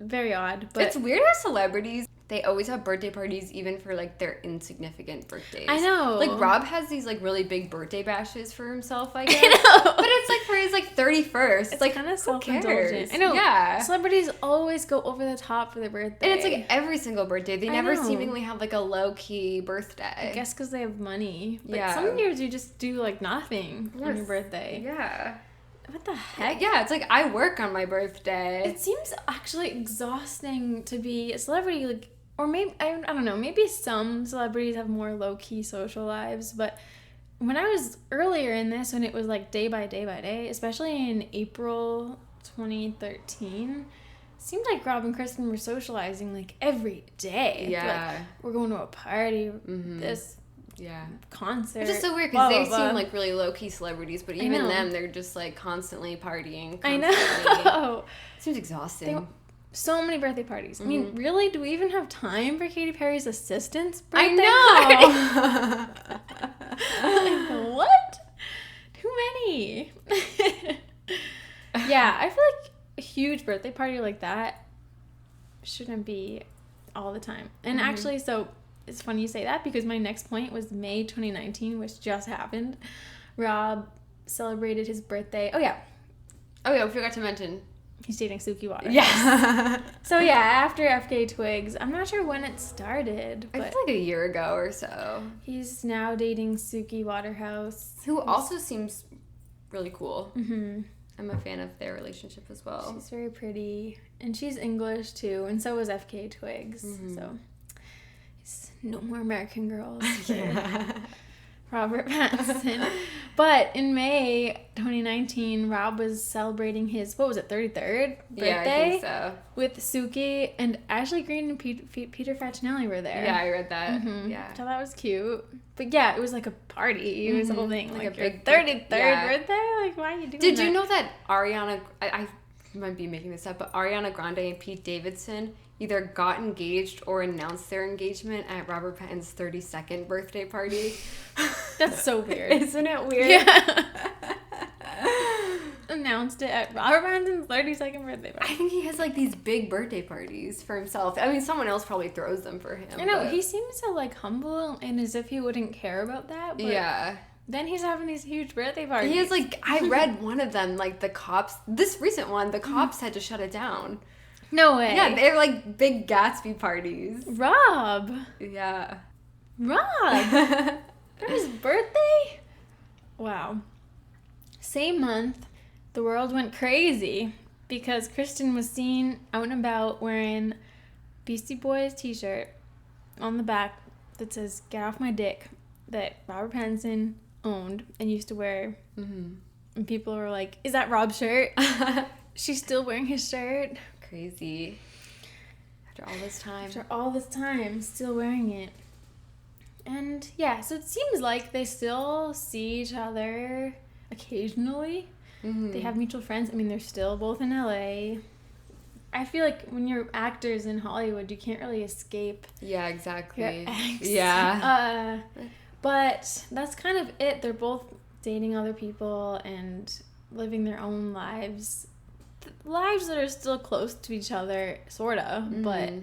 Very odd. But it's weird how celebrities, they always have birthday parties even for like their insignificant birthdays. I know. Like Rob has these like really big birthday bashes for himself, I guess. I know. But it's like for his like 31st. It's like kind of who cares? self-indulgent. I know. Yeah. Celebrities always go over the top for their birthday. And it's like every single birthday. They I never know. seemingly have like a low-key birthday. I guess because they have money. But Yeah. some years you just do like nothing on your Yes. birthday. Yeah. What the heck? Yeah, it's like I work on my birthday. It seems actually exhausting to be a celebrity, like, or maybe I don't know. Maybe some celebrities have more low key social lives, but when I was earlier in this, when it was like day by day by day, especially in April 2013, it seemed like Rob and Kristen were socializing like every day. Yeah. Like, we're going to a party. This. Yeah. Concert. Which is so weird because they blah, blah. seem like really low-key celebrities, but even know. them, they're just like constantly partying. I Constantly. know. Seems exhausting. So many birthday parties. I mean, really, do we even have time for Katy Perry's assistant's I birthday know. party? Like, what? Too many. Yeah, I feel like a huge birthday party like that shouldn't be all the time. And actually, so it's funny you say that because my next point was May 2019, which just happened. Rob celebrated his birthday. Oh yeah, we forgot to mention. He's dating Suki Waterhouse. Yes. So yeah, after FK Twigs, I'm not sure when it started, but I feel like a year ago or so. He's now dating Suki Waterhouse, who also seems really cool. Mm-hmm. I'm a fan of their relationship as well. She's very pretty, and she's English too, and so is FK Twigs. So it's no more American Girls. Robert Pattinson. But in May 2019, Rob was celebrating his, 33rd birthday? Yeah, I think so. With Suki, and Ashley Green and Peter Facinelli were there. Yeah, I read that. Yeah. So that was cute. But yeah, it was like a party. It was a whole thing. Like a your big 33rd birthday? Like, why are you doing that? Did you know that Ariana, I might be making this up, but Ariana Grande and Pete Davidson either got engaged or announced their engagement at Robert Pattinson's 32nd birthday party? That's so weird. Isn't it weird? Yeah. Announced it at Robert Pattinson's 32nd birthday party. I think he has like these big birthday parties for himself. I mean, someone else probably throws them for him. I know, but... he seems so like humble and as if he wouldn't care about that. But yeah. Then he's having these huge birthday parties. He has like, I read one of them, like the cops, this recent one, the cops had to shut it down. No way. Yeah, they're like big Gatsby parties. Rob. Yeah. Rob. For his birthday? Wow. Same month, the world went crazy because Kristen was seen out and about wearing Beastie Boys t-shirt on the back that says "Get off my dick," that Robert Pattinson owned and used to wear. And people were like, "Is that Rob's shirt?" She's still wearing his shirt. Crazy. After all this time. After all this time, still wearing it. And yeah, so it seems like they still see each other occasionally. They have mutual friends. I mean, they're still both in LA. I feel like when you're actors in Hollywood, you can't really escape. Yeah, exactly. Your ex. Yeah. But that's kind of it. They're both dating other people and living their own lives. Lives that are still close to each other, sort of, but...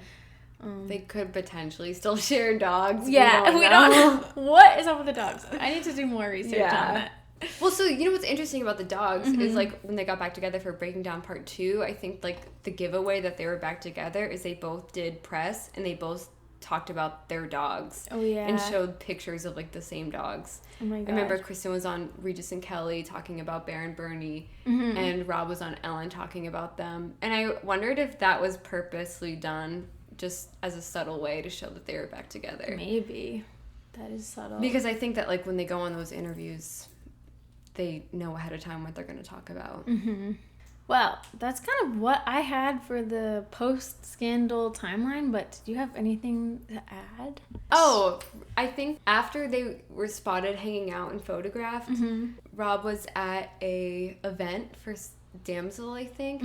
they could potentially still share dogs. Yeah, we don't know. What is up with the dogs? I need to do more research on that. Well, so you know what's interesting about the dogs is like when they got back together for Breaking Down Part 2, I think like the giveaway that they were back together is they both did press and they both talked about their dogs. Oh, yeah. And showed pictures of like the same dogs. Oh my god. I remember Kristen was on Regis and Kelly talking about Bear and Bernie, and Rob was on Ellen talking about them. And I wondered if that was purposely done just as a subtle way to show that they were back together. Maybe. That is subtle. Because I think that like when they go on those interviews, they know ahead of time what they're going to talk about. Well, that's kind of what I had for the post-scandal timeline, but do you have anything to add? Oh, I think after they were spotted hanging out and photographed, Rob was at a event for Damsel, I think,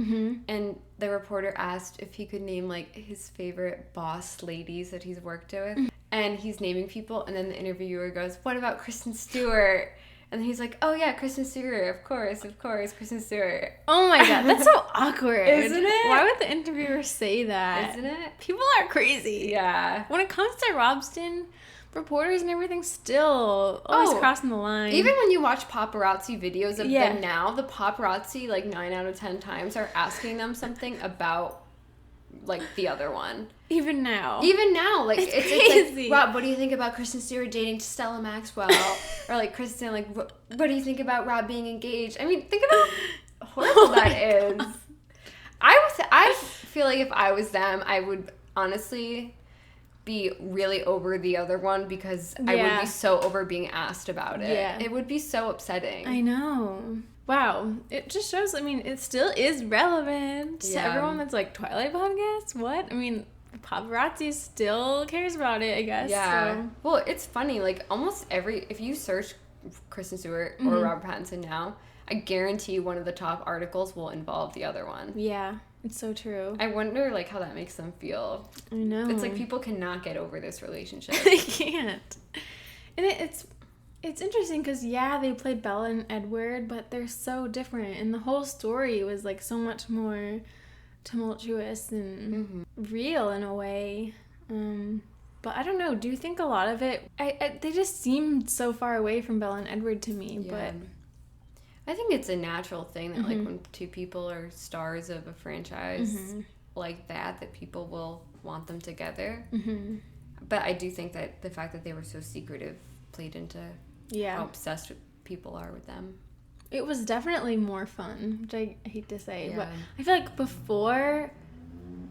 and the reporter asked if he could name like his favorite boss ladies that he's worked with, and he's naming people, and then the interviewer goes, "What about Kristen Stewart?" And he's like, "Oh yeah, Kristen Stewart, of course, Kristen Stewart." Oh my god, that's so awkward. Isn't it? Why would the interviewer say that? Isn't it? People are crazy. Yeah. When it comes to Robsten, reporters and everything still always crossing the line. Even when you watch paparazzi videos of them now, the paparazzi, like 9 out of 10 times, are asking them something about, like, the other one. Even now, like it's crazy. like, Rob, what do you think about Kristen Stewart dating Stella Maxwell? Or like Kristen, like, what do you think about Rob being engaged? I mean, think about how horrible that is. I feel like if I was them, I would honestly be really over the other one because I would be so over being asked about it. Yeah. It would be so upsetting. I know. Wow. It just shows, I mean, it still is relevant to everyone that's like, Twilight podcast? What? I mean, paparazzi still cares about it, I guess. Yeah. So. Well, it's funny. Like, almost if you search Kristen Stewart or Robert Pattinson now, I guarantee one of the top articles will involve the other one. Yeah. It's so true. I wonder, like, how that makes them feel. I know. It's like people cannot get over this relationship. They can't. And it's interesting because, they played Bella and Edward, but they're so different. And the whole story was, like, so much more tumultuous and real in a way. But I don't know. Do you think a lot of it? They just seemed so far away from Bella and Edward to me. Yeah. But I think it's a natural thing that like when two people are stars of a franchise like that people will want them together. But I do think that the fact that they were so secretive played into how obsessed people are with them. It was definitely more fun, which I hate to say, Yeah. but I feel like before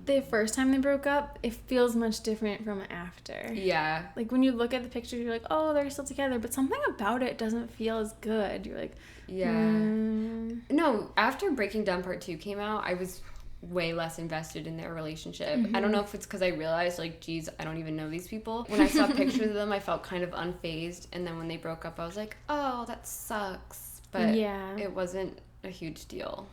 the first time they broke up, it feels much different from after. Yeah. Like when you look at the pictures, you're like, oh, they're still together, but something about it doesn't feel as good. You're like, No, after Breaking Down Part 2 came out, I was way less invested in their relationship. I don't know if it's because I realized, like, geez, I don't even know these people. When I saw pictures of them, I felt kind of unfazed, and then when they broke up, I was like, oh, that sucks. But it wasn't a huge deal.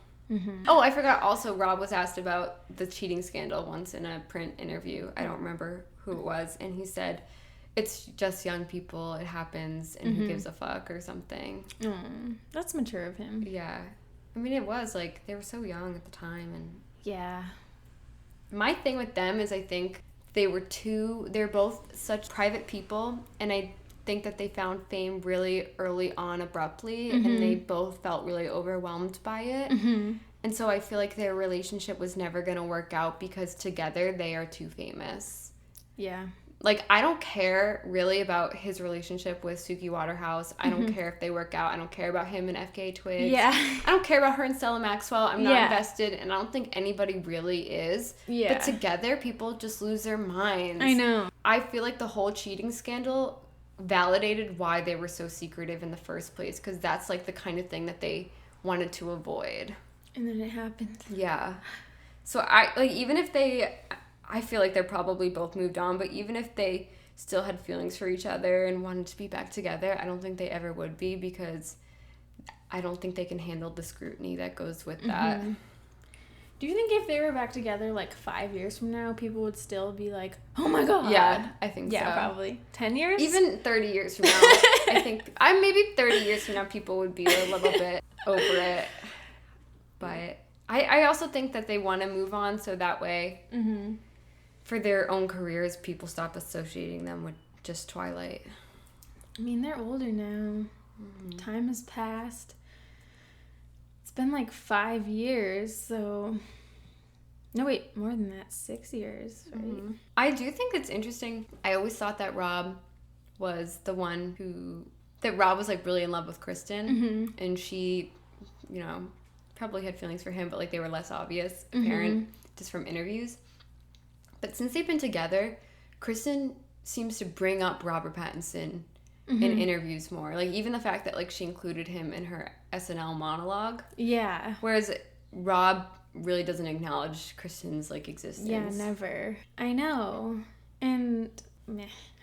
Oh, I forgot also, Rob was asked about the cheating scandal once in a print interview. I don't remember who it was, and he said, it's just young people, it happens, and who gives a fuck or something. That's mature of him. Yeah. I mean, it was, like, they were so young at the time, and... Yeah. My thing with them is I think they're both such private people, and I think that they found fame really early on abruptly, and they both felt really overwhelmed by it. And so I feel like their relationship was never going to work out because together they are too famous. Yeah. Like, I don't care really about his relationship with Suki Waterhouse. I don't care if they work out. I don't care about him and FKA Twigs. Yeah. I don't care about her and Stella Maxwell. I'm not invested, and I don't think anybody really is. Yeah. But together, people just lose their minds. I know. I feel like the whole cheating scandal validated why they were so secretive in the first place, because that's, like, the kind of thing that they wanted to avoid. And then it happened. Yeah. So, even if they... I feel like they're probably both moved on, but even if they still had feelings for each other and wanted to be back together, I don't think they ever would be, because I don't think they can handle the scrutiny that goes with that. Do you think if they were back together like 5 years from now, people would still be like, oh my god? Yeah, I think so. Yeah, probably. 10 years? Even 30 years from now, I think, maybe 30 years from now, people would be a little bit over it. But I also think that they want to move on, so that way... for their own careers, people stop associating them with just Twilight. I mean, they're older now. Time has passed. It's been like 5 years, so... No, wait, more than that. 6 years, right? I do think it's interesting. I always thought that Rob was the one who... That Rob was, like, really in love with Kristen. And she, you know, probably had feelings for him, but, like, they were less obvious, apparent, just from interviews. But since they've been together, Kristen seems to bring up Robert Pattinson in interviews more. Like, even the fact that, like, she included him in her SNL monologue. Yeah. Whereas Rob really doesn't acknowledge Kristen's, like, existence. Yeah, never. I know. And,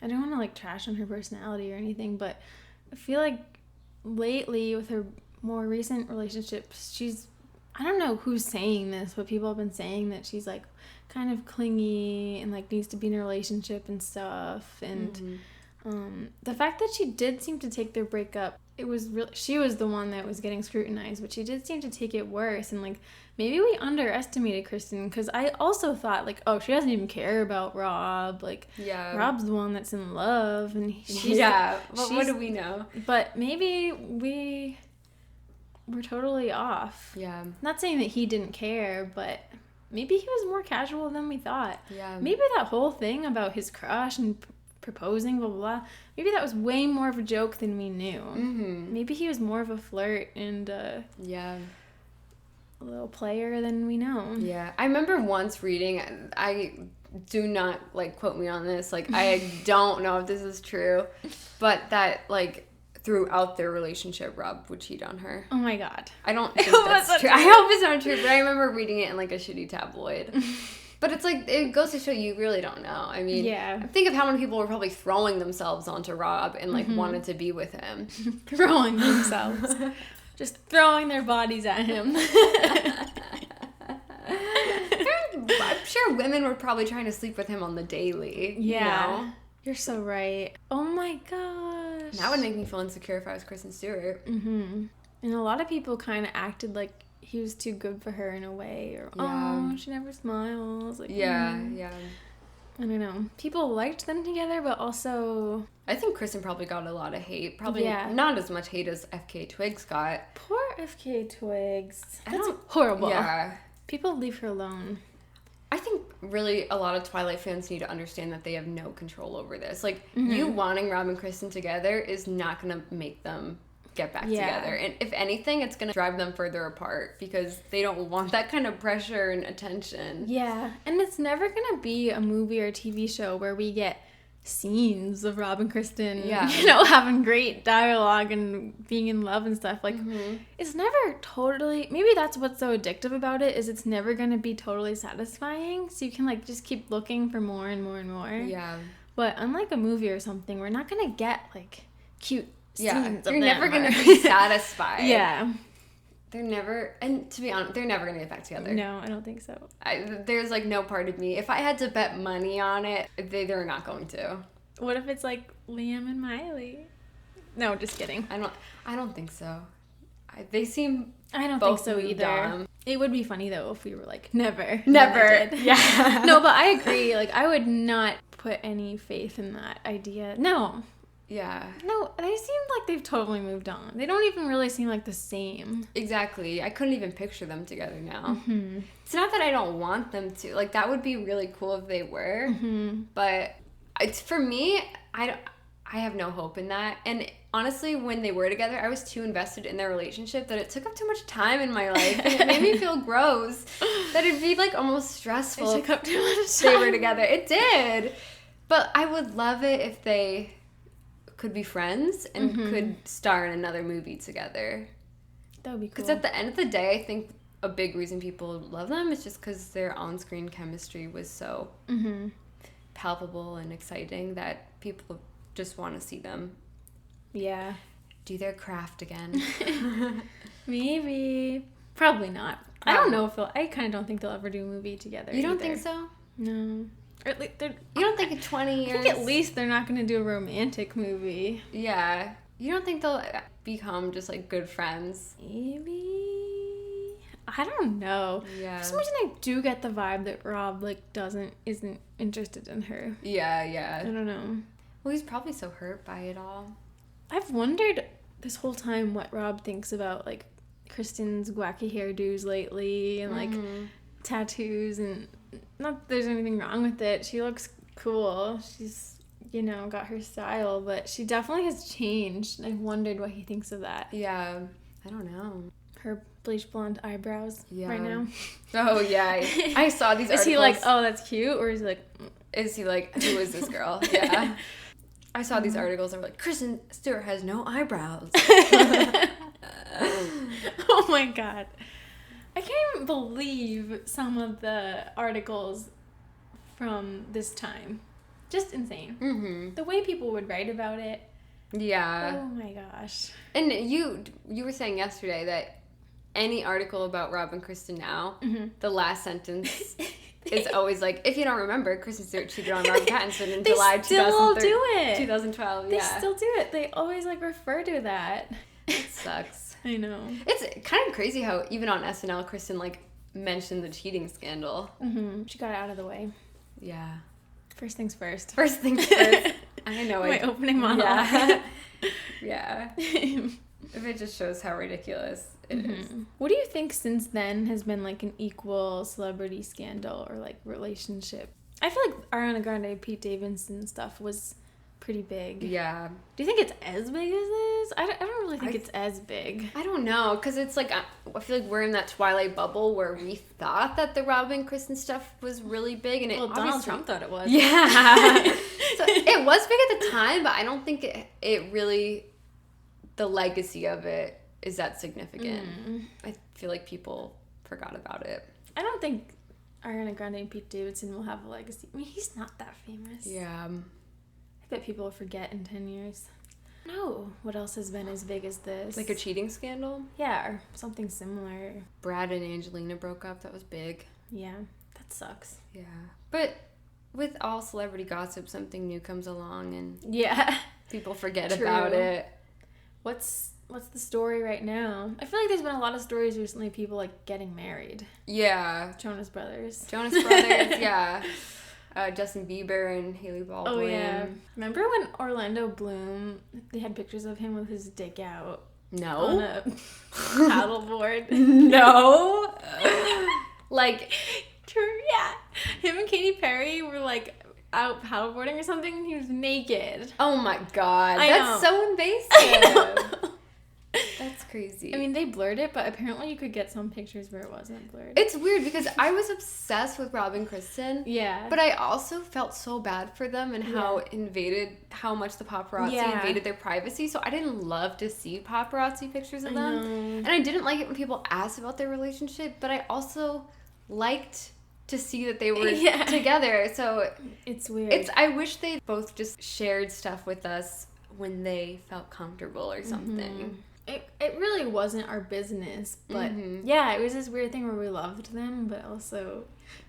I don't want to, like, trash on her personality or anything, but I feel like lately, with her more recent relationships, she's... I don't know who's saying this, but people have been saying that she's, like, kind of clingy and, like, needs to be in a relationship and stuff. And the fact that she did seem to take their breakup, it was really... She was the one that was getting scrutinized, but she did seem to take it worse. And, like, maybe we underestimated Kristen, because I also thought, like, oh, she doesn't even care about Rob. Like, Rob's the one that's in love. And she's... Yeah, but what do we know? But maybe we're totally off. Yeah. Not saying that he didn't care, but maybe he was more casual than we thought. Yeah. Maybe that whole thing about his crush and proposing, blah, blah, blah, maybe that was way more of a joke than we knew. Maybe he was more of a flirt and a little player than we know. Yeah. I remember once reading, I do not, like, quote me on this, like, I don't know if this is true, but that, like, throughout their relationship, Rob would cheat on her. Oh my god. I don't think that's true. I hope it's not true, but I remember reading it in, like, a shitty tabloid. But it's like, it goes to show you really don't know. I mean, think of how many people were probably throwing themselves onto Rob and, like, wanted to be with him. Throwing themselves. Just throwing their bodies at him. I'm sure women were probably trying to sleep with him on the daily. Yeah. You know? You're so right. Oh my gosh. That would make me feel insecure if I was Kristen Stewart. And a lot of people kind of acted like he was too good for her in a way, or Yeah. oh, she never smiles. Like, Yeah. I don't know. People liked them together, but also I think Kristen probably got a lot of hate. Probably Yeah. not as much hate as FK Twigs got. poor FK Twigs. I That's don't- horrible. Yeah. People leave her alone. I think really a lot of Twilight fans need to understand that they have no control over this. Like, you wanting Rob and Kristen together is not going to make them get back Yeah. together. And if anything, it's going to drive them further apart because they don't want that kind of pressure and attention. Yeah, and it's never gonna be a movie or TV show where we get scenes of Rob and Kristen, Yeah. having great dialogue and being in love and stuff. Like, it's never totally. Maybe that's what's so addictive about it, is it's never gonna be totally satisfying. So you can like just keep looking for more and more and more. Yeah. But unlike a movie or something, we're not gonna get like cute Yeah. scenes. of You're never them going to or- be satisfied. Yeah. They're never, and to be honest, they're never going to get back together. No, I don't think so. There's like no part of me. If I had to bet money on it, they're not going to. What if it's like Liam and Miley? No, just kidding. I don't think so. They seem. I don't both think so moved either. on. It would be funny though if we were like, never. Never. did. Yeah. No, but I agree. Like, I would not put any faith in that idea. No. Yeah. No, they seem like they've totally moved on. They don't even really seem like the same. Exactly. I couldn't even picture them together now. It's not that I don't want them to. Like, that would be really cool if they were. But it's, for me, I have no hope in that. And honestly, when they were together, I was too invested in their relationship that it took up too much time in my life. And it made me feel gross. That it'd be like almost stressful. It took up too much if they were time. together. It did. But I would love it if they could be friends and could star in another movie together. That would be cool. Because at the end of the day, I think a big reason people love them is just because their on-screen chemistry was so palpable and exciting that people just want to see them Yeah. do their craft again. Maybe. Probably not. I don't know if they'll. I kind of don't think they'll ever do a movie together. You don't either. think so? No. Or at least You don't think in 20 years? I think at least they're not going to do a romantic movie. Yeah. You don't think they'll become just like good friends? Maybe. I don't know. Yeah. For some reason, I do get the vibe that Rob like isn't interested in her. Yeah, I yeah. don't know. Well, he's probably so hurt by it all. I've wondered this whole time what Rob thinks about like Kristen's wacky hairdos lately and like tattoos, and not that there's anything wrong with it. She looks cool. She's, got her style, but she definitely has changed. I've wondered what he thinks of that. Yeah. I don't know. Her bleach blonde eyebrows right now. Oh, yeah. I saw these articles. Is he like, oh, that's cute? Or is he like... Is he like, who is this girl? Yeah. I saw these articles that were like, Kristen Stewart has no eyebrows. Oh my god. I can't even believe some of the articles from this time. Just insane. The way people would write about it. Yeah. Oh my gosh. And you were saying yesterday that any article about Rob and Kristen now, the last sentence is always like, if you don't remember, Kristen Stewart cheated on Robert Pattinson in July 2012. They still do it. They always like refer to that. It sucks. I know. It's kind of crazy how even on SNL, Kristen like mentioned the cheating scandal. She got it out of the way. Yeah. First things first. First things first. I know. My opening monologue. Yeah. If it just shows how ridiculous it is. What do you think since then has been like an equal celebrity scandal or like relationship? I feel like Ariana Grande, Pete Davidson stuff was pretty big. Yeah. Do you think it's as big as this? I don't really think it's as big. I don't know, because it's like, I feel like we're in that Twilight bubble where we thought that the Rob and Kristen stuff was really big, and Donald Trump thought it was. Yeah. So it was big at the time, but I don't think it really, the legacy of it is that significant. I feel like people forgot about it. I don't think Ariana Grande and Pete Davidson will have a legacy. I mean, he's not that famous. Yeah. I bet people will forget in 10 years. No. What else has been as big as this? Like a cheating scandal? Yeah, or something similar. Brad and Angelina broke up. That was big. Yeah, that sucks. Yeah. But with all celebrity gossip, something new comes along and yeah, people forget about it. What's what's the story right now? I feel like there's been a lot of stories recently of people like getting married. Yeah. Jonas Brothers. Yeah. Justin Bieber and Haley Baldwin. Oh yeah. Remember when Orlando Bloom, they had pictures of him with his dick out? No. On a paddleboard. No. Like, yeah. Him and Katy Perry were like out paddleboarding or something, and he was naked. oh my god. I That's know. so invasive. That's crazy. I mean, they blurred it, but apparently you could get some pictures where it wasn't blurred. It's weird because I was obsessed with Rob and Kristen. Yeah. But I also felt so bad for them and how much the paparazzi invaded their privacy. So I didn't love to see paparazzi pictures of them. And I didn't like it when people asked about their relationship, but I also liked to see that they were together. So it's weird. I wish they both just shared stuff with us when they felt comfortable or something. It really wasn't our business, but yeah, it was this weird thing where we loved them, but also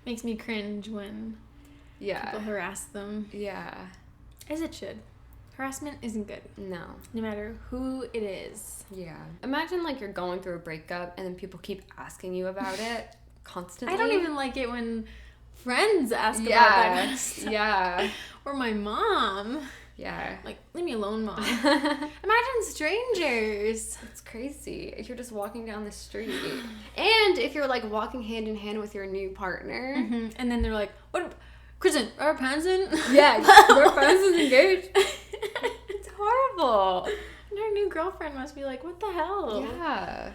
makes me cringe when people harass them. Yeah. As it should. Harassment isn't good. No. No matter who it is. Yeah. Imagine like you're going through a breakup and then people keep asking you about it constantly. I don't even like it when friends ask about that kind of stuff. Yeah. Or my mom. Yeah. Like, leave me alone, Mom. Imagine strangers. It's crazy. If you're just walking down the street. And if you're, like, walking hand in hand with your new partner. And then they're like, what? Kristen, are our parents in? Yeah, our parents is engaged. It's horrible. And our new girlfriend must be like, what the hell? Yeah.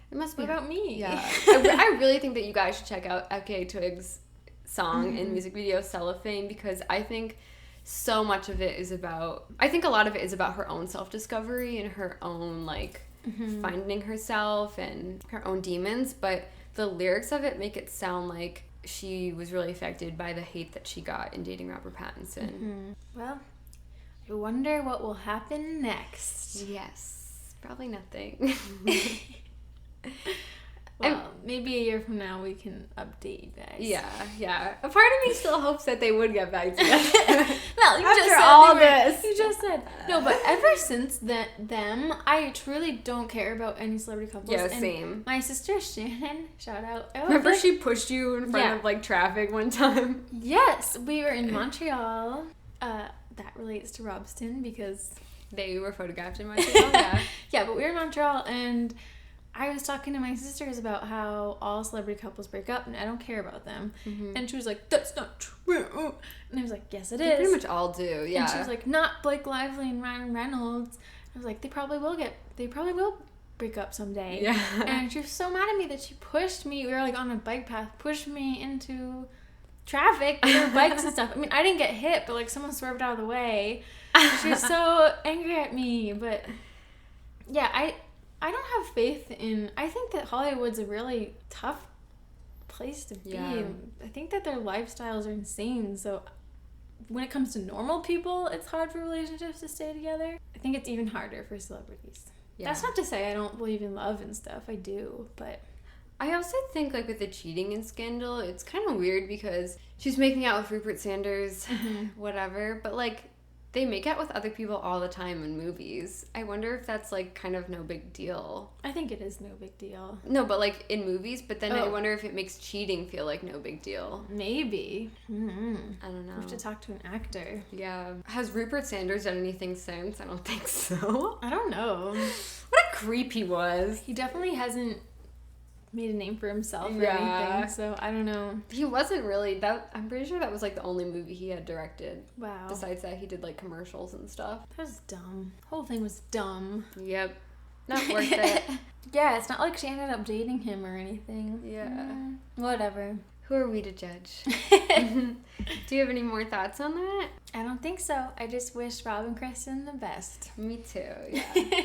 It must be. What about me? Yeah. I really think that you guys should check out FKA Twig's song and music video, Cellophane, because I think so much of it is about, I think a lot of it is about her own self-discovery and her own, like, finding herself and her own demons, but the lyrics of it make it sound like she was really affected by the hate that she got in dating Robert Pattinson. Well, I wonder what will happen next. Yes. Probably nothing. Well, maybe a year from now we can update you guys. Yeah. A part of me still hopes that they would get back together. Well, you After just said all this. You just said. No, but ever since them, I truly don't care about any celebrity couples. Yeah, And same. My sister Shannon, shout out. Remember she pushed you in front of, like, traffic one time? Yes, we were in Montreal. That relates to Robsten because they were photographed in Montreal, Yeah, but we were in Montreal and I was talking to my sisters about how all celebrity couples break up and I don't care about them. And she was like, that's not true. And I was like, yes, it is. They pretty much all do, yeah. And she was like, not Blake Lively and Ryan Reynolds. I was like, they probably will break up someday. Yeah. And she was so mad at me that she pushed me. We were like on a bike path, pushed me into traffic with her bikes and stuff. I mean, I didn't get hit, but like someone swerved out of the way. She was so angry at me. But yeah, I don't have faith in... I think that Hollywood's a really tough place to be. Yeah. I think that their lifestyles are insane, so when it comes to normal people, it's hard for relationships to stay together. I think it's even harder for celebrities. Yeah. That's not to say I don't believe in love and stuff. I do, but... I also think, like, with the cheating and scandal, it's kind of weird because she's making out with Rupert Sanders, whatever, but, like, they make out with other people all the time in movies. I wonder if that's, like, kind of no big deal. I think it is no big deal. No, but, like, in movies, but then I wonder if it makes cheating feel like no big deal. Maybe. I don't know. We have to talk to an actor. Yeah. Has Rupert Sanders done anything since? I don't think so. I don't know. What a creep he was. He definitely hasn't made a name for himself or anything, so I don't know. He wasn't really that. I'm pretty sure that was like the only movie he had directed. Wow. Besides that, he did like commercials and stuff. That was dumb. The whole thing was dumb. Yep. Not worth it. Yeah, it's not like she ended up dating him or anything. Yeah. Whatever. Who are we to judge? Do you have any more thoughts on that? I don't think so. I just wish Rob and Kristen the best. Me too, yeah.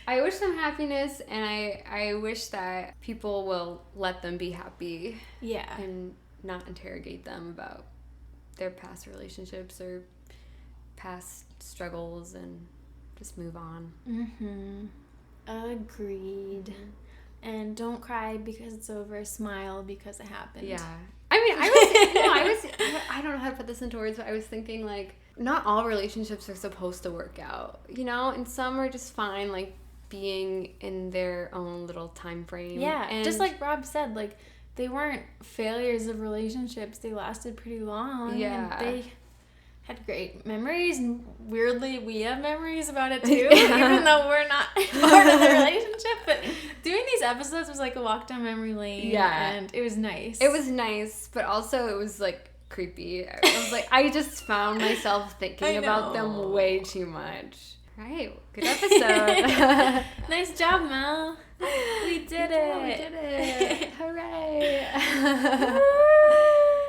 I wish them happiness, and I wish that people will let them be happy. Yeah. And not interrogate them about their past relationships or past struggles and just move on. Agreed. And don't cry because it's over. Smile because it happened. Yeah. I mean, I don't know how to put this into words, but I was thinking, like, not all relationships are supposed to work out, you know? And some are just fine, like, being in their own little time frame. Yeah, and just like Rob said, like, they weren't failures of relationships. They lasted pretty long. Yeah. And they had great memories, and weirdly, we have memories about it too, even though we're not part of the relationship. But doing these episodes was like a walk down memory lane. Yeah. And it was nice. It was nice, but also it was like creepy. I was like, I just found myself thinking about them way too much. Right, good episode. Nice job, Mel. We did it. We did it. Hooray.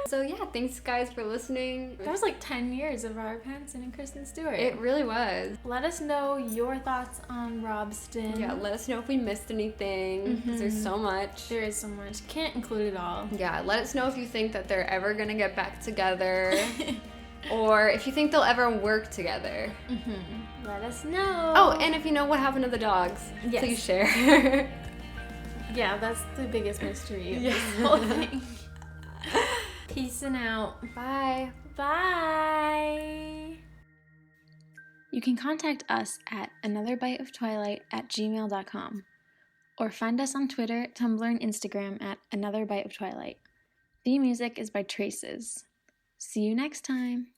So yeah, thanks guys for listening. That was like 10 years of Robert Pattinson and Kristen Stewart. It really was. Let us know your thoughts on Robsten. Yeah, let us know if we missed anything, because there's so much. There is so much. Can't include it all. Yeah, let us know if you think that they're ever gonna get back together. Or if you think they'll ever work together. Let us know. Oh, and if you know what happened to the dogs, please share. Yeah, that's the biggest mystery of this whole thing. Peacing out. Bye. Bye. You can contact us at anotherbiteoftwilight@gmail.com or find us on Twitter, Tumblr, and Instagram at anotherbiteoftwilight. The music is by Traces. See you next time.